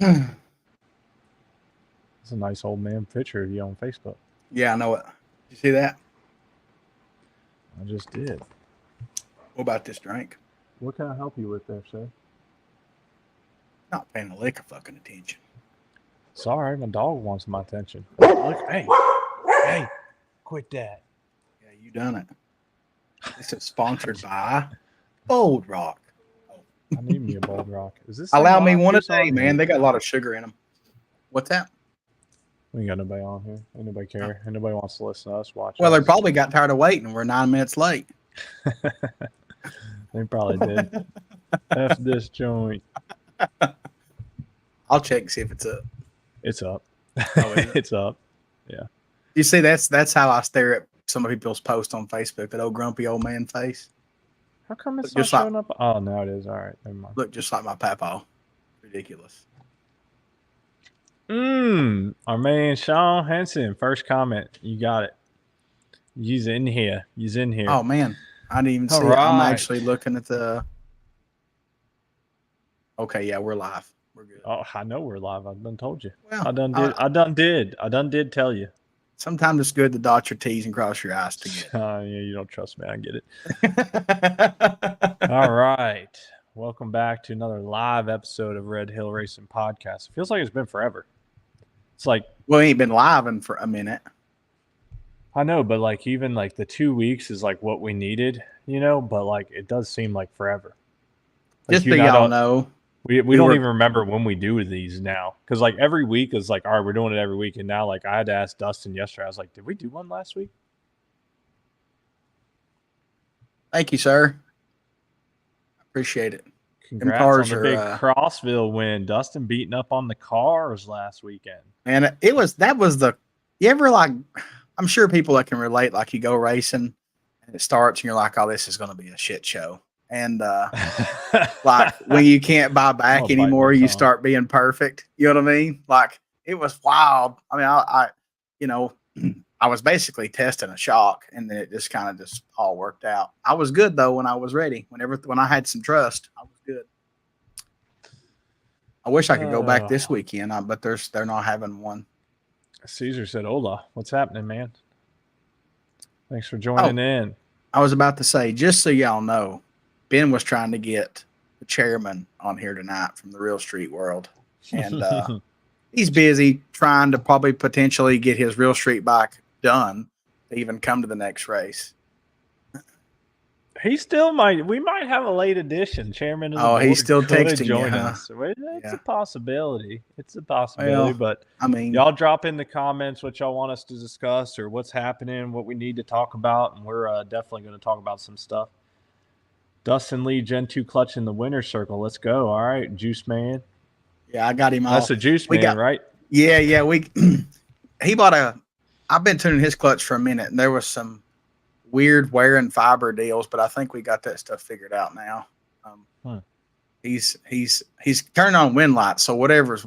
It's a nice old man picture of you on Facebook. Yeah, I know it. You see that? I just did. What about this drink? What can I help you with there, sir? Not paying a lick of fucking attention. Sorry, my dog wants my attention. Look, hey, quit that. Yeah, you done it. This is sponsored by Bold Rock. I need me a Bold Rock. Is this Allow me live one a too, day, son? man. They got a lot of sugar in them. What's that? We ain't got nobody on here. Ain't nobody care. Ain't nobody wants to listen to us watch. Well, they us. probably got tired of waiting. We're 9 minutes late. They probably did. F this joint. I'll check and see if it's up. It's up. Oh, is it? It's up. Yeah. You see, that's how I stare at some of people's posts on Facebook. That old grumpy old man face. How come it's Look not just like- showing up? Oh, no, it is. All right. Never mind. Look just like my papa. Ridiculous. Our man Sean Henson. First comment. You got it. He's in here. He's in here. Oh man, I didn't even see All it. I'm right. actually looking at the. Okay, yeah, we're live. We're good. Oh, I know we're live. I done told you. Well, I done did tell you. sometimes it's good to dot your T's and cross your I's together. Yeah, you don't trust me. I get it. All right. Welcome back to another live episode of Red Hill Racing Podcast. It feels like it's been forever. It's like, Well, we ain't been live in for a minute. I know, but like even like the 2 weeks is like what we needed, you know, but like it does seem like forever. Like, Just so y'all know, we don't even remember when we do these now. Because like every week is like, all right, we're doing it every week. And now like I had to ask Dustin yesterday. I was like, did we do one last week? thank you, sir. Appreciate it. Congrats cars on the big are, Crossville win. Dustin beating up on the cars last weekend. And you ever like, I'm sure people that can relate, like you go racing and it starts and you're like, oh, this is going to be a shit show. And like when you can't buy back I'll bite anymore, my you tongue. start being perfect. You know what I mean? Like it was wild. I mean, I you know, I was basically testing a shock and then it just kind of just all worked out. I was good though when I was ready. When I had some trust, I was good. I wish I could go back this weekend, but they're not having one. Caesar said, hola, what's happening, man? Thanks for joining in. I was about to say, just so y'all know, Ben was trying to get the chairman on here tonight from the Real Street World. And he's busy trying to probably potentially get his Real Street bike done to even come to the next race. He still might. We might have a late edition chairman of the board. He's still coulda texting you, joined huh? us. It's Yeah. a possibility. It's a possibility, Well, but I mean, y'all drop in the comments what y'all want us to discuss or what's happening, what we need to talk about, and we're definitely going to talk about some stuff. Dustin Lee, Gen 2 clutch in the winner's circle. Let's go. All right, Juice Man. yeah, I got him all. That's a Juice Man, right? Yeah. He bought I've been tuning his clutch for a minute, and there was some weird wear and fiber deals, but I think we got that stuff figured out now. He's turned on wind lights, so whatever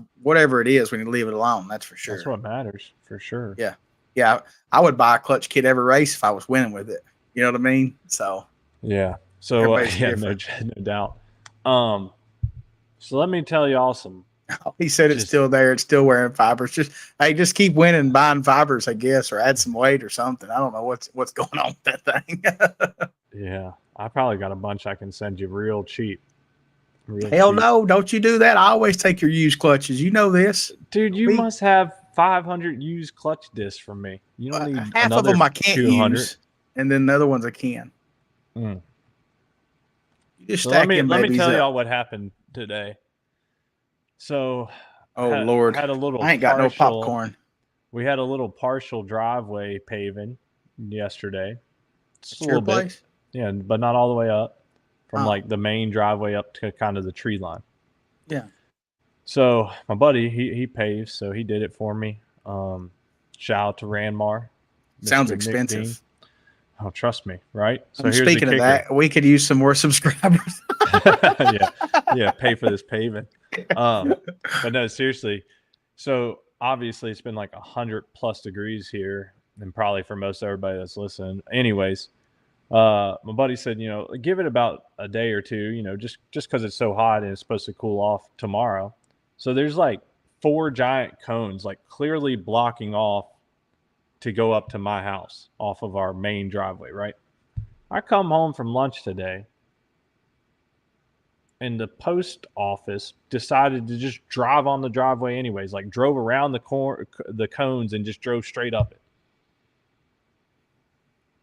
it is, we need to leave it alone. That's for sure. That's what matters, for sure. Yeah. I would buy a clutch kit every race if I was winning with it. You know what I mean? So yeah. So everybody's no different. doubt. So let me tell y'all some. He said it's still there. It's still wearing fibers. Just keep winning, buying fibers, I guess, or add some weight or something. I don't know what's going on with that thing. Yeah, I probably got a bunch I can send you real cheap. Hell no, don't you do that. I always take your used clutches. You know this. Dude, you must have 500 used clutch discs from me. You don't need half another of them I can't 200. use, and then the other ones I can. You just so stack let me tell up. y'all what happened today. So, Lord, had a little. I ain't got no popcorn. We had a little partial driveway paving yesterday. It's a little bit, yeah, but not all the way up from like the main driveway up to kind of the tree line. Yeah. So my buddy, he paves, so he did it for me. Shout out to Ranmar. Sounds expensive. Oh, trust me, right? So speaking of that, we could use some more subscribers. yeah, pay for this paving. But no, seriously. So obviously it's been like 100+ degrees here, and probably for most everybody that's listening. Anyways, my buddy said, give it about a day or two, just because it's so hot and it's supposed to cool off tomorrow. So there's like 4 giant cones, like clearly blocking off to go up to my house off of our main driveway, right? I come home from lunch today, and the post office decided to just drive on the driveway anyways, like drove around the cones and just drove straight up it.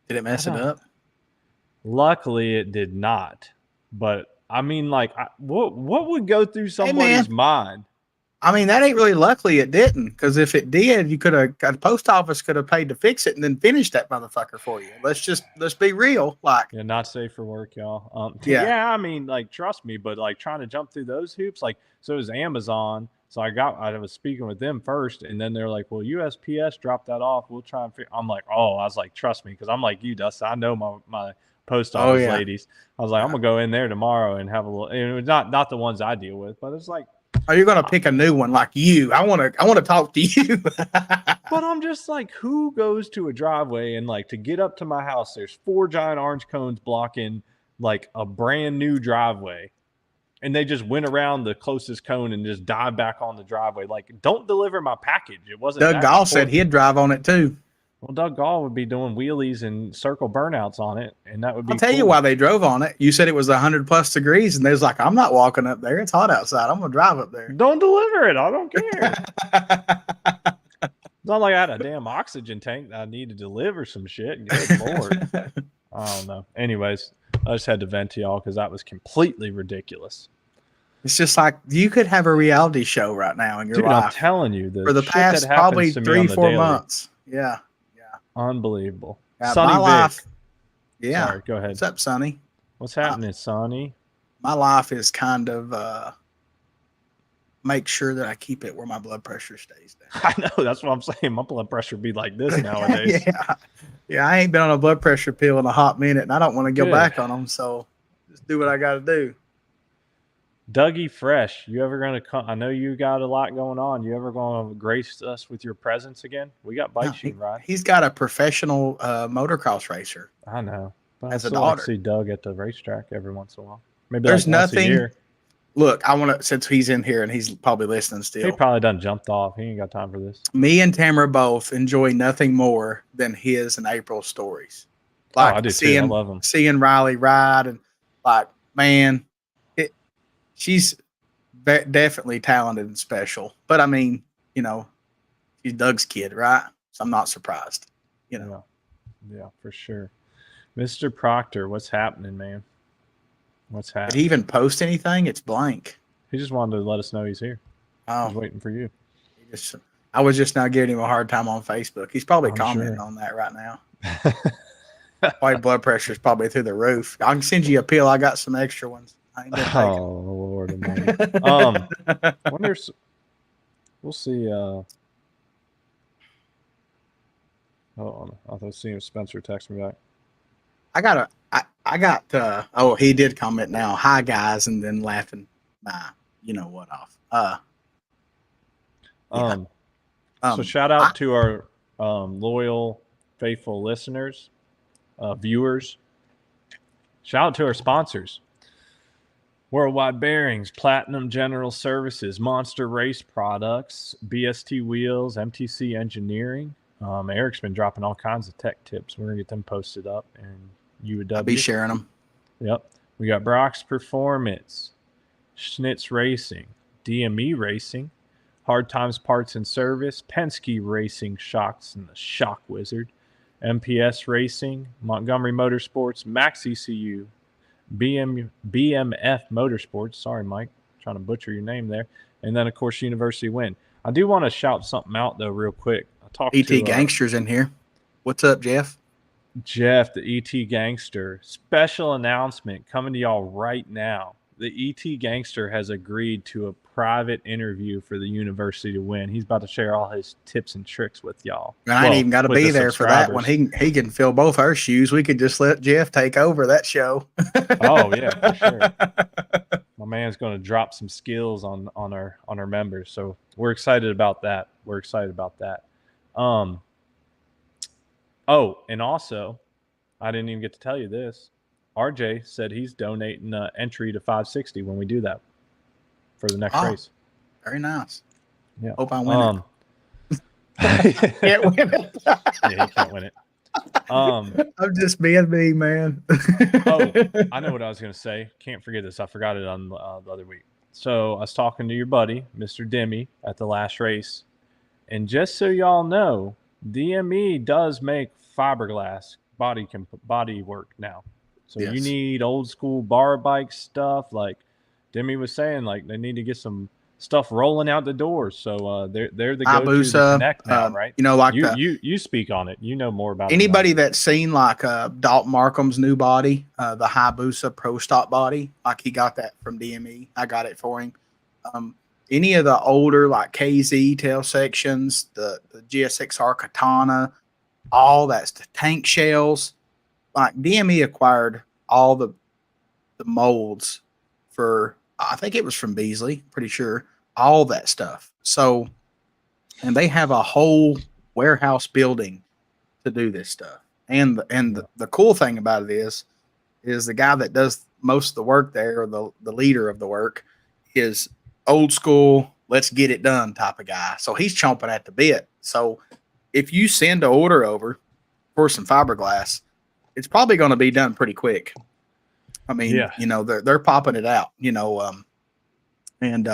Did it mess it up? Luckily, it did not. But I mean, like, what would go through somebody's mind? I mean, that ain't really luckily it didn't, because if it did, you could have got the post office could have paid to fix it and then finish that motherfucker for you. Let's be real, like yeah, not safe for work, y'all. Yeah. Yeah, I mean, like, trust me, but like trying to jump through those hoops, like, so it was Amazon. So I was speaking with them first, and then they're like, "Well, USPS dropped that off. We'll try and figure." I'm like, "Oh," I was like, "Trust me," because I'm like you, Dustin. I know my post office ladies. I was like, "I'm gonna go in there tomorrow and have a little." And it was not the ones I deal with, but it's like, oh, you're gonna pick a new one like you. I want to talk to you. but I'm just like, who goes to a driveway and like to get up to my house? There's 4 giant orange cones blocking like a brand new driveway, and they just went around the closest cone and just dive back on the driveway. Like, don't deliver my package. It wasn't. Doug Gall said he'd drive on it too. Well, Doug Gall would be doing wheelies and circle burnouts on it, and that would be. I'll tell you why they drove on it. You said it was 100+ degrees, and they was like, "I'm not walking up there. It's hot outside. I'm gonna drive up there." Don't deliver it. I don't care. It's not like I had a damn oxygen tank that I needed to deliver some shit. Good Lord. I don't know. Anyways, I just had to vent to y'all because that was completely ridiculous. It's just like you could have a reality show right now in your life. I'm telling you, for the past probably 3-4 months. Yeah. Unbelievable. Sonny my life. Yeah. Sorry, go ahead. What's up, Sonny? What's happening, Sonny? My life is kind of make sure that I keep it where my blood pressure stays down. I know, that's what I'm saying. My blood pressure be like this nowadays. Yeah. I ain't been on a blood pressure pill in a hot minute, and I don't want to go back on them. So just do what I got to do. Dougie Fresh, you ever going to come? I know you got a lot going on. You ever going to grace us with your presence again? We got bike shooting, right? He's got a professional motocross racer. I know. But as I a daughter. Like see Doug at the racetrack every once in a while. Maybe there's like nothing. Once a year. Look, I want to, since he's in here and he's probably listening still. He probably done jumped off. He ain't got time for this. Me and Tamara both enjoy nothing more than his and April's stories. Like I do too. I love them. Seeing Riley ride and like, man, she's definitely talented and special. But I mean, you know, she's Doug's kid, right? So I'm not surprised. You know. Yeah, for sure. Mr. Proctor, what's happening, man? What's happening? Did he even post anything? It's blank. He just wanted to let us know he's here. Oh, he's waiting for you. I was just now giving him a hard time on Facebook. He's probably commenting on that right now. My blood pressure is probably through the roof. I can send you a pill. I got some extra ones. Oh Lord, wonders. We'll see. Hold on, I was seeing Spencer text me back. I got. Oh, he did comment now. Hi guys, and then laughing. You know what off. So shout out to our loyal, faithful listeners, viewers. Shout out to our sponsors. Worldwide Bearings, Platinum General Services, Monster Race Products, BST Wheels, MTC Engineering. Eric's been dropping all kinds of tech tips. We're going to get them posted up. And UW. I'll be sharing them. Yep. We got Brock's Performance, Schnitz Racing, DME Racing, Hard Times Parts and Service, Penske Racing Shocks and the Shock Wizard, MPS Racing, Montgomery Motorsports, Max ECU, BMF Motorsports. Sorry, Mike. Trying to butcher your name there. And then, of course, University Win. I do want to shout something out, though, real quick. I talked ET Gangster's in here. What's up, Jeff? Jeff, the ET Gangster. Special announcement coming to y'all right now. The ET Gangster has agreed to a private interview for the University to Win. He's about to share all his tips and tricks with y'all. And I ain't even got to be there for that one. He can fill both our shoes. We could just let Jeff take over that show. Oh yeah, for sure. My man's going to drop some skills on our members, so we're excited about that. Oh, and also, I didn't even get to tell you this. RJ said he's donating entry to 560 when we do that for the next race. Very nice. Yeah. Hope I win it. Can't win it. Yeah, he can't win it. I'm just being me, man. Oh, I know what I was going to say. Can't forget this. I forgot it on the other week. So I was talking to your buddy, Mr. Demi, at the last race. And just so y'all know, DME does make fiberglass body work now. So you need old school bar bike stuff. Like Demi was saying, like they need to get some stuff rolling out the doors. So they're the go-to to connect now, right? Like you speak on it. You know more about anybody that's seen like Dalton Markham's new body, the Hayabusa Pro Stock body. Like he got that from DME. I got it for him. Any of the older like KZ tail sections, the GSXR Katana, all that's the tank shells. Like DME acquired all the molds for, I think it was from Beasley, pretty sure, all that stuff. So, and they have a whole warehouse building to do this stuff. And the cool thing about it is the guy that does most of the work there, or the leader of the work, is old school, let's get it done type of guy. So he's chomping at the bit. So if you send an order over for some fiberglass, it's probably going to be done pretty quick. I mean, they're popping it out, and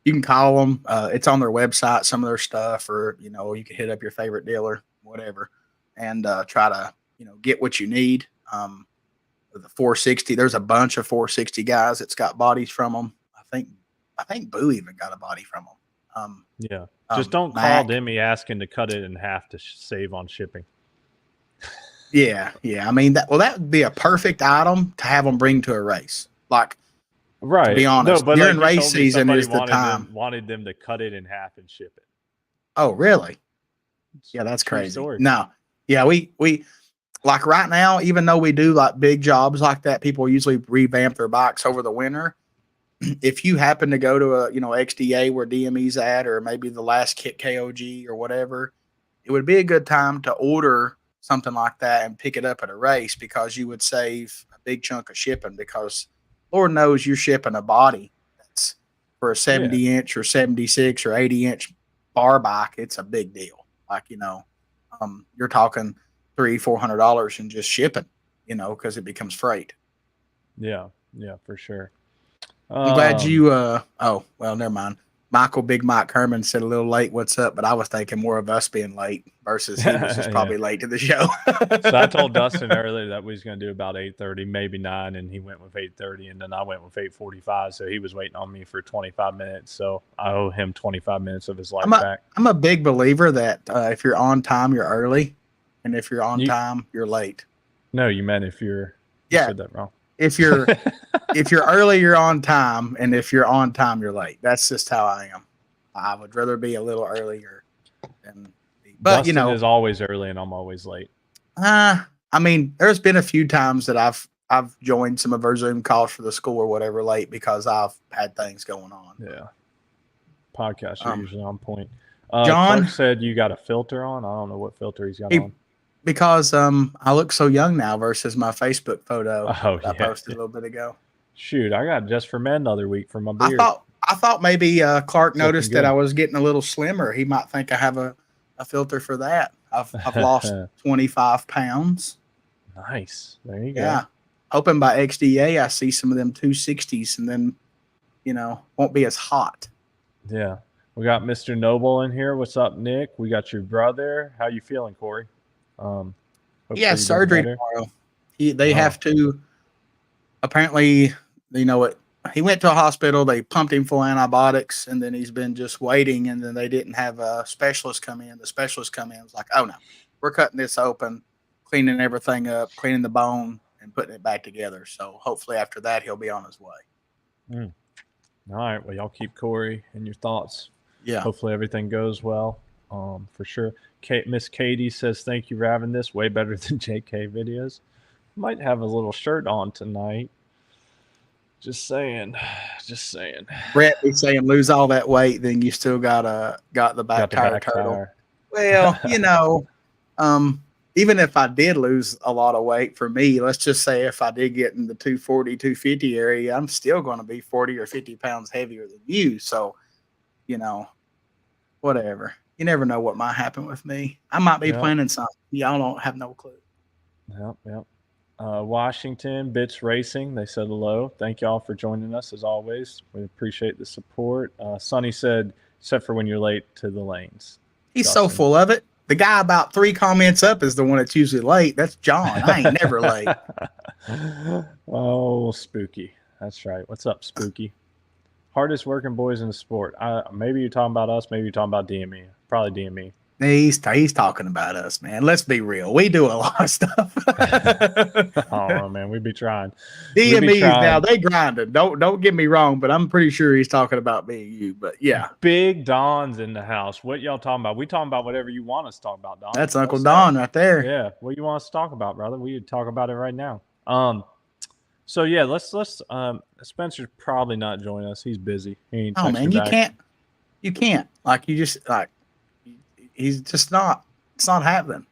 you can call them. It's on their website, some of their stuff, or, you can hit up your favorite dealer, whatever, and try to, get what you need. The 460, there's a bunch of 460 guys that's got bodies from them. I think Boo even got a body from them. Just don't call Demi asking to cut it in half to save on shipping. Yeah. I mean, that would be a perfect item to have them bring to a race. Like, right. To be honest, but during race season is the time. Wanted them to cut it in half and ship it. Oh, really? Yeah, that's crazy. Story. No. Yeah, we like right now, even though we do like big jobs like that, people usually revamp their bikes over the winter. If you happen to go to a, XDA where DME's at, or maybe the last kit KOG or whatever, it would be a good time to order something like that and pick it up at a race, because you would save a big chunk of shipping, because Lord knows you're shipping a body that's for a 70-inch or 76 or 80-inch bar bike. It's a big deal. Like, you're talking $300-$400 in just shipping, because it becomes freight. Yeah, for sure. I'm glad you, oh, well, never mind. Big Mike Herman said a little late, what's up? But I was thinking more of us being late versus he was just probably late to the show. So I told Dustin earlier that we was going to do about 8:30, maybe 9, and he went with 8:30, and then I went with 8:45. So he was waiting on me for 25 minutes. So I owe him 25 minutes of his life back. I'm a big believer that if you're on time, you're early, and if you're on time, you're late. No, you meant if you're. You said that wrong. If you're early, you're on time, and if you're on time, you're late. That's just how I am. I would rather be a little earlier than be. But Dustin is always early, and I'm always late. I mean, there's been a few times that I've joined some of our Zoom calls for the school or whatever late because I've had things going on. Yeah, podcasts are usually on point. John Clark said you got a filter on. I don't know what filter he's got on. Because I look so young now versus my Facebook photo that I posted a little bit ago. Shoot, I got Just for Men the other week for my beard. I thought maybe Clark noticed that I was getting a little slimmer. He might think I have a filter for that. I've lost 25 pounds. Nice. There you go. Yeah. Hoping by XDA I see some of them 260s, and then, won't be as hot. Yeah. We got Mr. Noble in here. What's up, Nick? We got your brother. How you feeling, Corey? He has surgery tomorrow. They have to, apparently, he went to a hospital. They pumped him full of antibiotics, and then he's been just waiting. And then they didn't have a specialist come in. The specialist come in was like, "Oh no, we're cutting this open, cleaning everything up, cleaning the bone, and putting it back together." So hopefully after that he'll be on his way. All right. Well, y'all keep Corey in your thoughts. Yeah. Hopefully everything goes well. For sure. Miss Katie says, thank you for having this. Way better than JK videos. Might have a little shirt on tonight. Just saying. Brett be saying lose all that weight, then you still got the back tire turtle. Well, even if I did lose a lot of weight, for me, let's just say if I did get in the 240, 250 area, I'm still going to be 40 or 50 pounds heavier than you. So whatever. You never know what might happen with me. I might be Yep. planning something. Y'all don't have no clue. Yep. Washington Bits Racing. They said hello. Thank y'all for joining us as always. We appreciate the support. Sonny said, except for when you're late to the lanes. He's so full of it. The guy about 3 comments up is the one that's usually late. That's John. I ain't never late. Oh, Spooky. That's right. What's up, Spooky? Hardest working boys in the sport. Maybe you're talking about us. Maybe you're talking about DME. Probably DME. He's talking about us, man. Let's be real. We do a lot of stuff. Oh man, we be trying. DMEs now, they grinding. Don't get me wrong, but I'm pretty sure he's talking about me and you. But yeah. Big Don's in the house. What y'all talking about? We talking about whatever you want us to talk about, Don. That's Uncle Don right there. Yeah. What you want us to talk about, brother? We could talk about it right now. So yeah, let's Spencer's probably not joining us. He's busy. He ain't man, you can't. Like you just like he's just not. It's not happening.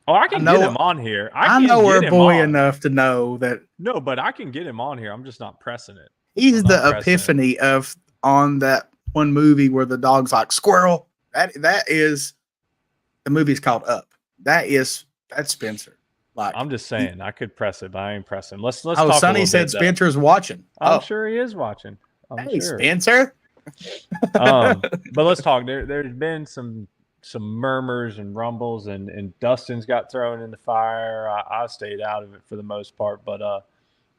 Oh, I can get him on here. I know we're boy enough to know that. No, but I can get him on here. I'm just not pressing it. He's the epiphany of on that one movie where the dog's like squirrel. That is the movie's called Up. That's Spencer. Like I'm just saying, I could press it, but I ain't pressing. Let's. Oh, Sonny said Spencer's watching. I'm sure he is watching. Hey, sure. Spencer. But let's talk. There's been some murmurs and rumbles, and Dustin's got thrown in the fire. I stayed out of it for the most part, but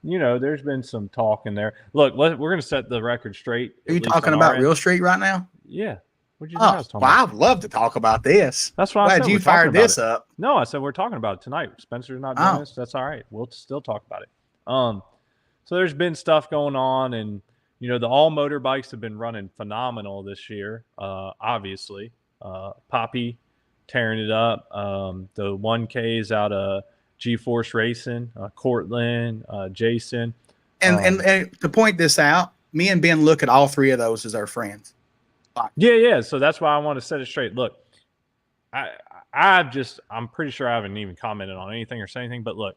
there's been some talk in there. Look, we're gonna set the record straight. Are you talking about Real Street right now? Yeah. What'd you think I was talking about? I'd love to talk about this. That's why I said you fired this up. No, I said we're talking about it tonight. Spencer's not doing this. That's all right. We'll still talk about it. So there's been stuff going on, and the all motorbikes have been running phenomenal this year. Obviously, Poppy tearing it up. The 1Ks out of G-Force Racing, Cortland, Jason, and to point this out, me and Ben look at all 3 of those as our friends. Yeah. So that's why I want to set it straight. Look, I'm pretty sure I haven't even commented on anything or said anything, but look,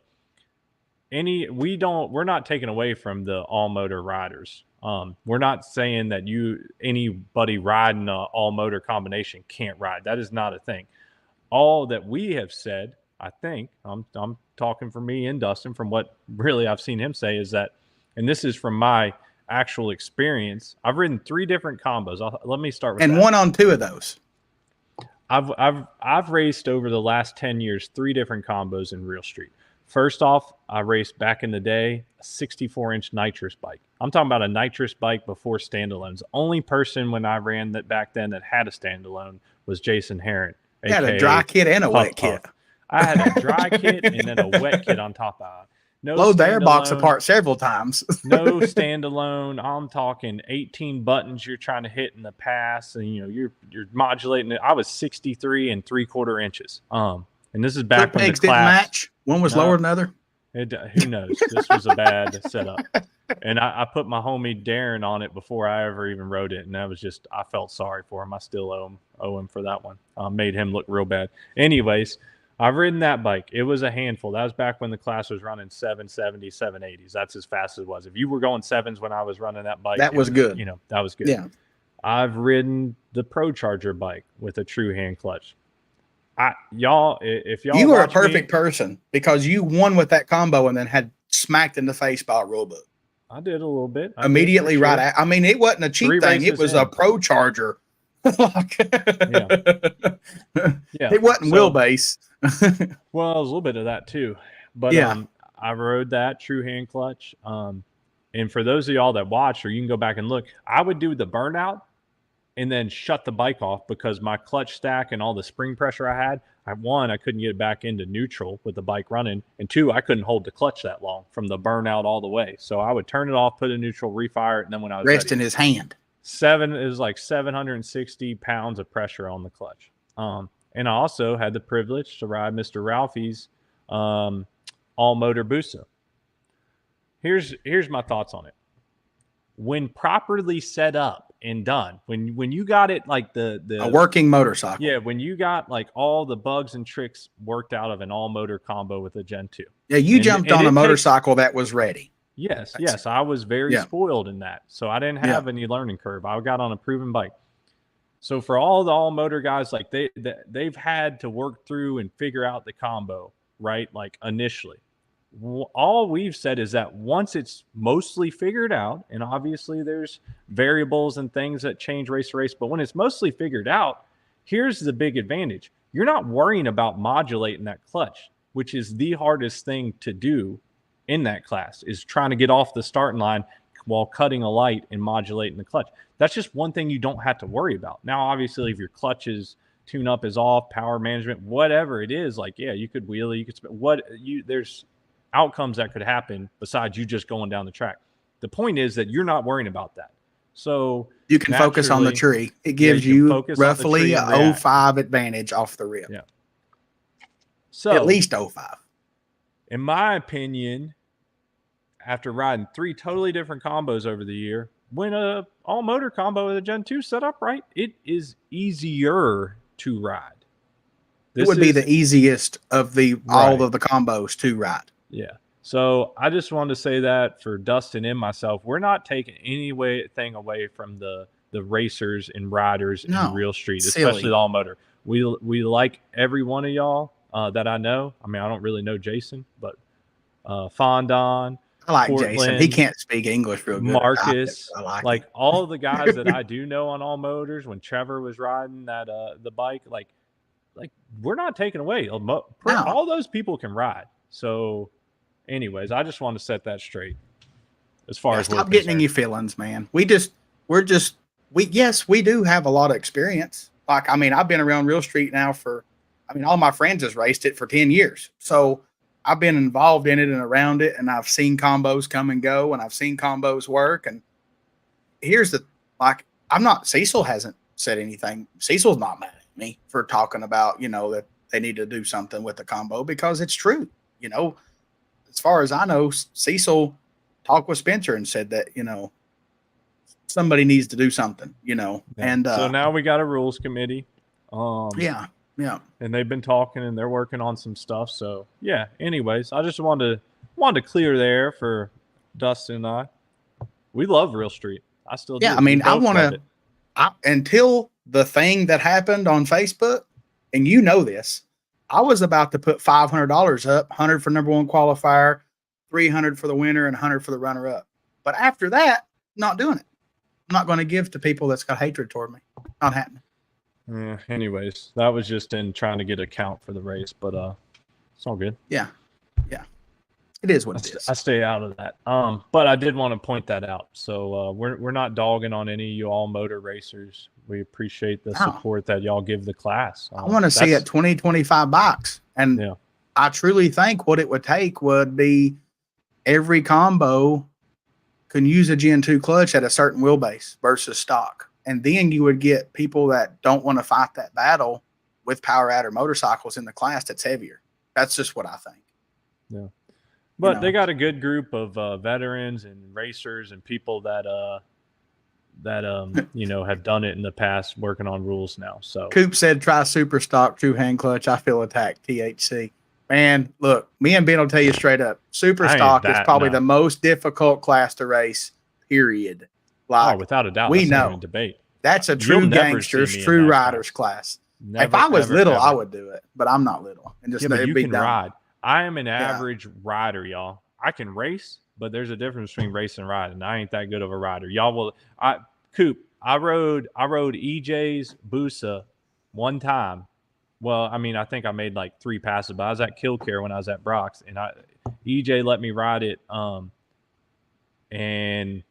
we're not taking away from the all motor riders. We're not saying that anybody riding a all motor combination can't ride. That is not a thing. All that we have said, I think, I'm talking for me and Dustin, from what really I've seen him say, is that, and this is from my actual experience, I've ridden 3 different combos. Let me start with and that. 1 on 2 of those. I've raced over the last 10 years 3 different combos in Real Street. First off, I raced back in the day a 64-inch nitrous bike. I'm talking about a nitrous bike before standalones. The only person when I ran that back then that had a standalone was Jason Herron. You had a dry kit and a wet kit. I had a dry kit and then a wet kit on top of it. No, blow the airbox apart several times. No standalone. I'm talking 18 buttons you're trying to hit in the pass, and you're modulating it. I was 63 3/4 inches. And this is back when the class didn't match. One was lower than the other. Who knows? This was a bad setup. And I put my homie Darren on it before I ever even rode it, and that was just, I felt sorry for him. I still owe him for that one. Made him look real bad. Anyways, I've ridden that bike. It was a handful. That was back when the class was running 770s, 780s. That's as fast as it was. If you were going 7s when I was running that bike, that was good. That was good. Yeah. I've ridden the Pro Charger bike with a true hand clutch. If y'all you were a perfect person because you won with that combo and then had smacked in the face by a rule book. I did a little bit. Immediately right at. I mean, it wasn't a cheap thing. It was a Pro Charger. Yeah. It wasn't wheelbase. Well, it was a little bit of that too. But I rode that true hand clutch. And for those of y'all that watch, or you can go back and look, I would do the burnout and then shut the bike off because my clutch stack and all the spring pressure I had, I couldn't get it back into neutral with the bike running, and 2, I couldn't hold the clutch that long from the burnout all the way. So I would turn it off, put it in neutral, refire it, and then when I was rest in his hand. It was like 760 pounds of pressure on the clutch. And I also had the privilege to ride Mr. Ralphie's all motor Busa. Here's my thoughts on it. When properly set up and done, when you got it like a working motorcycle. Yeah, when you got like all the bugs and tricks worked out of an all motor combo with a Gen 2. Yeah, you jumped on a motorcycle that was ready. Yes. I was very spoiled in that. So I didn't have any learning curve. I got on a proven bike. So for all the all motor guys, like they've had to work through and figure out the combo, right? Like initially. All we've said is that once it's mostly figured out, and obviously there's variables and things that change race to race, but when it's mostly figured out, here's the big advantage. You're not worrying about modulating that clutch, which is the hardest thing to do in that class, is trying to get off the starting line while cutting a light and modulating the clutch. That's just one thing you don't have to worry about. Now, obviously, if your clutch's tune up is off, power management, whatever it is, like, yeah, you could wheelie, you could there's outcomes that could happen besides you just going down the track. The point is that you're not worrying about that. So you can focus on the tree. It gives you roughly a 0.5 advantage off the rip. Yeah. So at least 0.5. In my opinion, after riding 3 totally different combos over the year, when a all motor combo with a Gen 2 set up right, it is easier to ride. It would be the easiest of all of the combos to ride. Yeah. So I just wanted to say that for Dustin and myself, we're not taking anything away from the racers and riders in real street, especially the all motor. We like every one of y'all that I know. I mean, I don't really know Jason, but Fondon, I like Portland, Jason. He can't speak English real good. Marcus, I like all the guys that I do know on all motors. When Trevor was riding that the bike, like we're not taking away. All those people can ride. So, anyways, I just want to set that straight. As far as stop getting in your feelings, man. We do have a lot of experience. Like, I mean, I've been around Real Street now all my friends has raced it for 10 years. So I've been involved in it and around it, and I've seen combos come and go, and I've seen combos work. And here's Cecil hasn't said anything. Cecil's not mad at me for talking about, that they need to do something with the combo, because it's true. As far as I know, Cecil talked with Spencer and said that, somebody needs to do something, and so now we got a rules committee. Yeah. And they've been talking and they're working on some stuff. So yeah, anyways, I just wanted to clear there for Dustin and I. We love Real Street. I still do. Yeah, I mean, I want to, until the thing that happened on Facebook, and this, I was about to put $500 up, 100 for number one qualifier, 300 for the winner, and 100 for the runner up. But after that, not doing it. I'm not going to give to people that's got hatred toward me. Not happening. Anyways, that was just in trying to get a count for the race, but it's all good. Yeah. It is what it is. I stay out of that. But I did want to point that out. So we're not dogging on any of you all motor racers. We appreciate the support that y'all give the class. I want to see it 20-25 bikes, and I truly think what it would take would be every combo can use a Gen 2 clutch at a certain wheelbase versus stock. And then you would get people that don't want to fight that battle with power adder motorcycles in the class that's heavier. That's just what I think. Yeah. But they got a good group of veterans and racers and people that have done it in the past, working on rules now. So Coop said, try super stock, true hand clutch. I feel attacked, THC. Man, look, me and Ben will tell you straight up, super stock is probably the most difficult class to race, period. Like, without a doubt, we know debate. That's a true gangsters, true riders class. If I was little, I would do it, but I'm not little. And just you can ride. I am an average rider, y'all. I can race, but there's a difference between race and ride, and I ain't that good of a rider. Y'all will. Coop, I rode EJ's Busa one time. Well, I mean, I think I made like 3 passes, but I was at Killcare when I was at Brock's, and EJ let me ride it, and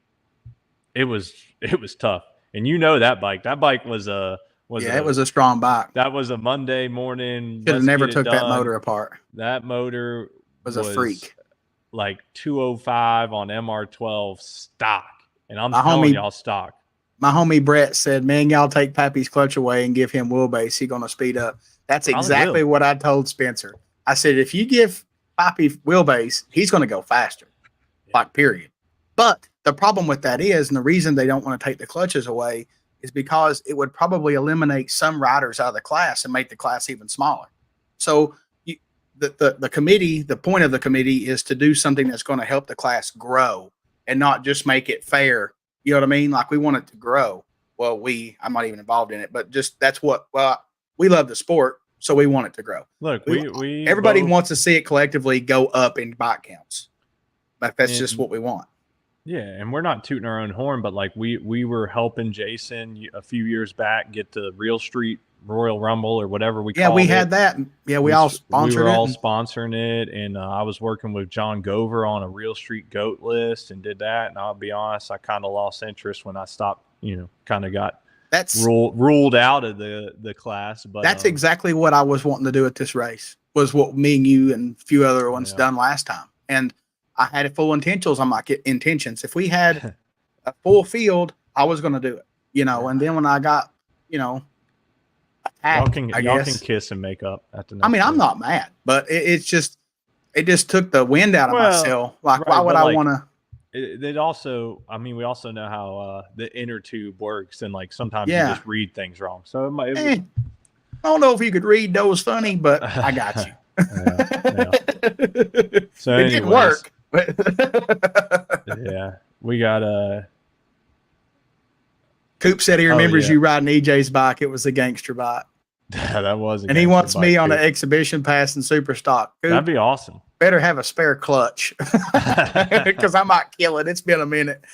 it was tough. And that bike. That bike was it was a strong bike. That was a Monday morning. Could have never took that motor apart. That motor was a freak. Like 205 on MR12 stock. And I'm telling y'all stock. My homie Brett said, man, y'all take Pappy's clutch away and give him wheelbase. He's going to speed up. That's exactly what I told Spencer. I said, if you give Pappy wheelbase, he's going to go faster. Like, period. But the problem with that is, and the reason they don't want to take the clutches away, is because it would probably eliminate some riders out of the class and make the class even smaller. So the committee, the point of the committee is to do something that's going to help the class grow and not just make it fair. You know what I mean? Like we want it to grow. Well, I'm not even involved in it, but just we love the sport, so we want it to grow. Look, everybody wants to see it collectively go up in bike counts. Like that's just what we want. Yeah, and we're not tooting our own horn, but like we were helping Jason a few years back get the Real Street Royal Rumble or whatever we called it. Yeah, we had that. Yeah, we all sponsored it. We were all sponsoring it, and I was working with John Gover on a Real Street Goat list and did that. And I'll be honest, I kind of lost interest when I stopped. Kind of got ruled out of the class. But that's exactly what I was wanting to do at this race. Was what me and you and a few other ones done last time, and I had full intentions on my intentions. If we had a full field, I was going to do it. And then when I got y'all can kiss and make up at the next I'm not mad, but it just took the wind out of myself. Like, why would I want to? It also, we also know how the inner tube works, and like sometimes you just read things wrong. So I don't know if you could read those funny, but I got you. So it didn't work. Yeah, we got Coop said he remembers you riding EJ's bike. It was a gangster bike. That was, and he wants me on an exhibition pass and super stock. Coop, that'd be awesome. Better have a spare clutch because I might kill it. It's been a minute.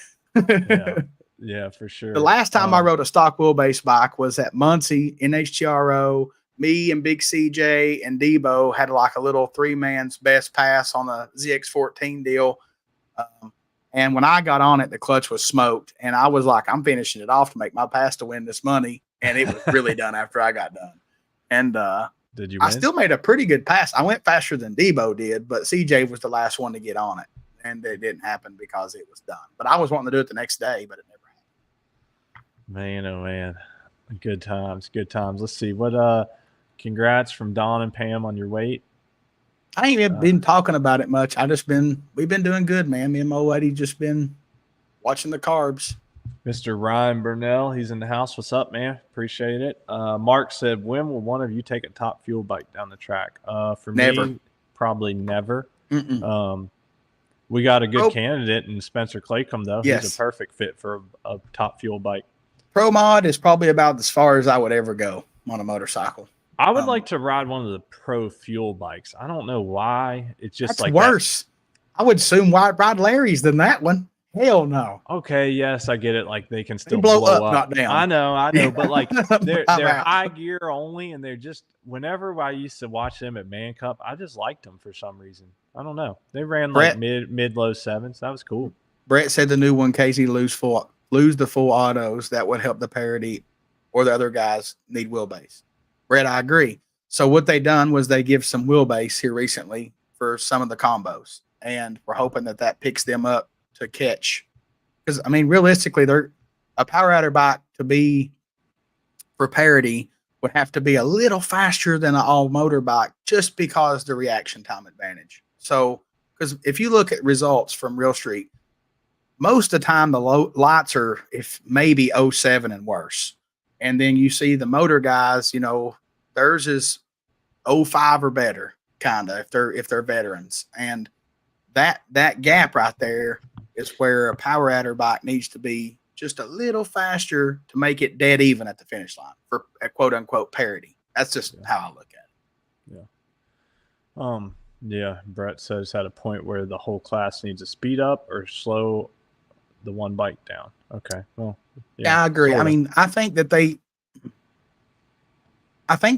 Yeah, for sure. The last time I rode a stock wheelbase bike was at Muncie NHTRO. Me and Big CJ and Debo had like a little 3-man's best pass on the ZX14 deal. And when I got on it, the clutch was smoked. And I was like, I'm finishing it off to make my pass to win this money. And it was really done after I got done. And did you win? I still made a pretty good pass. I went faster than Debo did, but CJ was the last one to get on it. And it didn't happen because it was done. But I was wanting to do it the next day, but it never happened. Man, oh man. Good times. Let's see. What congrats from Don and Pam on your weight. I ain't even been talking about it much. We've been doing good, man. Me and Mo Eddie just been watching the carbs. Mr. Ryan Burnell, he's in the house. What's up, man? Appreciate it. Mark said, when will one of you take a top fuel bike down the track? For never. Me, probably never. We got a good candidate in Spencer Claycomb, though. Yes. He's a perfect fit for a top fuel bike. Pro Mod is probably about as far as I would ever go on a motorcycle. I would like to ride one of the pro fuel bikes. I don't know why. It's just that's worse. I would assume ride Larry's than that one. Hell no. Okay, yes, I get it. Like they can still blow up, not down. I know, but like they're high gear only, and they're just. Whenever I used to watch them at Man Cup, I just liked them for some reason. I don't know. They ran like mid low sevens. That was cool. Brett said the new one, Casey, lose the full autos. That would help the parity, or the other guys need wheelbase. Brett, I agree. So what they done was they give some wheelbase here recently for some of the combos, and we're hoping that picks them up to catch. Because realistically, they're a power outer bike to be for parity would have to be a little faster than an all motor bike just because the reaction time advantage. So, because if you look at results from Real Street, most of the time the lights are maybe 07 and worse. And then you see the motor guys, theirs is 05 or better, kind of, if they're veterans. And that gap right there is where a power adder bike needs to be just a little faster to make it dead even at the finish line for a quote unquote parity. That's just how I look at it. Yeah. Brett says at a point where the whole class needs to speed up or slow the one bike down. Okay. Well, yeah, I agree. Sort of. I think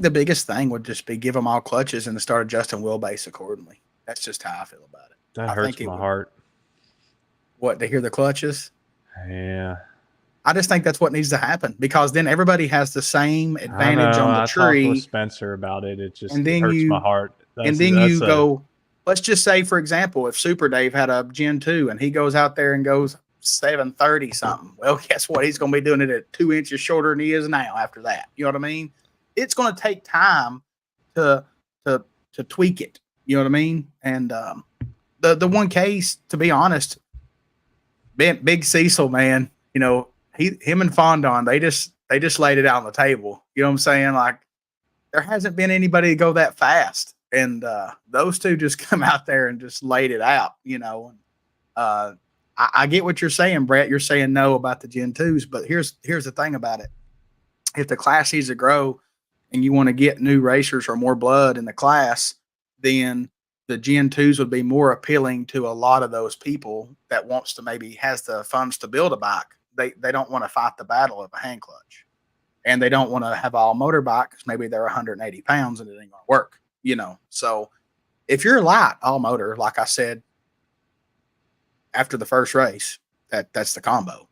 the biggest thing would just be give them all clutches and to start adjusting wheelbase accordingly. That's just how I feel about it. That hurts my heart. What, to hear the clutches? Yeah. I just think that's what needs to happen because then everybody has the same advantage on the tree. I talked with Spencer about it. It just hurts my heart. Go, let's just say, for example, if Super Dave had a Gen 2 and he goes out there and goes 730 something, well, guess what? He's going to be doing it at 2 inches shorter than he is now after that. You know what I mean? It's going to take time to tweak it. You know what I mean? And the one case, to be honest, Big Cecil, man, him and Fondon, they just laid it out on the table. You know what I'm saying? Like there hasn't been anybody to go that fast. and those two just come out there and just laid it out, I get what you're saying, Brett. You're saying no about the Gen 2s, but here's the thing about it. If the class needs to grow and you want to get new racers or more blood in the class, then the Gen 2s would be more appealing to a lot of those people that wants to maybe has the funds to build a bike. They don't want to fight the battle of a hand clutch, and they don't want to have all motor bike because maybe they're 180 pounds and it ain't going to work, So if you're light all motor, like I said, after the first race, that's the combo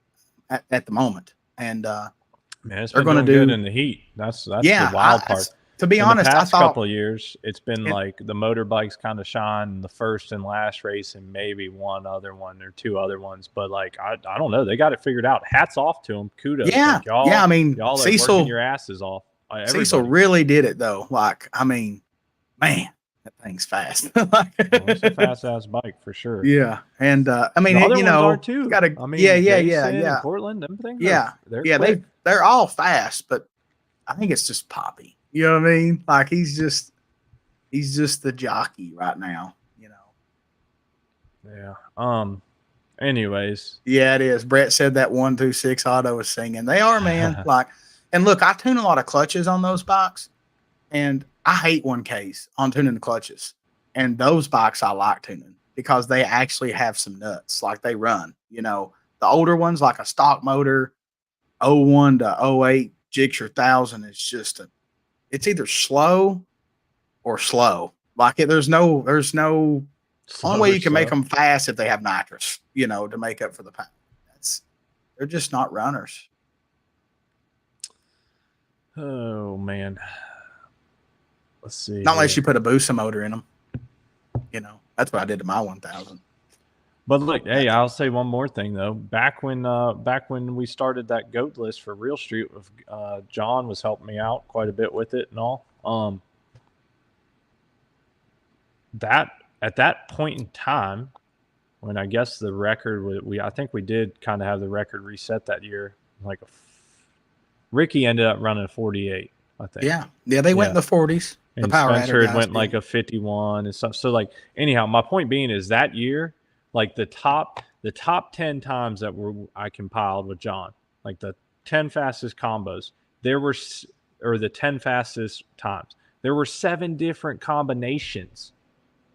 at the moment. And man, it's they're been going to doing do good in the heat. That's yeah, the wild part. To be In honest, the I past thought couple of years, it's been like the motorbikes kind of shine the first and last race, and maybe one other one or two other ones. But like I don't know, they got it figured out. Hats off to them. Kudos. Yeah, like, y'all. yeah. I mean, y'all are Cecil working your asses off. Cecil really did it though. Like, I mean, man, that thing's fast. It's a fast ass bike for sure. Yeah, and I mean, the other ones are too. Gotta, Jason and Portland, them things. They're quick. They're all fast, but I think it's just Poppy. You know what I mean? Like he's just the jockey right now. Yeah. Anyways. Yeah, it is. Brett said that 126 auto was singing. They are, man. Like, and look, I tune a lot of clutches on those bikes, and I hate 1Ks on tuning the clutches. And those bikes I like tuning because they actually have some nuts. Like they run. The older ones, like a stock motor, 01 to 08 Gixxer 1000 is just it's either slow or slow. Like there's no only way you can make them fast if they have nitrous, to make up for the power. They're just not runners. Oh man. Let's see. Not unless you put a Busa motor in them. That's what I did to my 1000. But look, hey, I'll say one more thing though. Back when we started that goat list for Real Street, John was helping me out quite a bit with it and all. That at that point in time, when I guess the record I think we did kind of have the record reset that year. Like Ricky ended up running a 48, I think. Yeah, they went in the 40s. And Spencer went like a 51 and stuff. So like, anyhow, my point being is that year, like the top 10 times that I compiled with John, like the 10 fastest combos, the 10 fastest times, there were 7 different combinations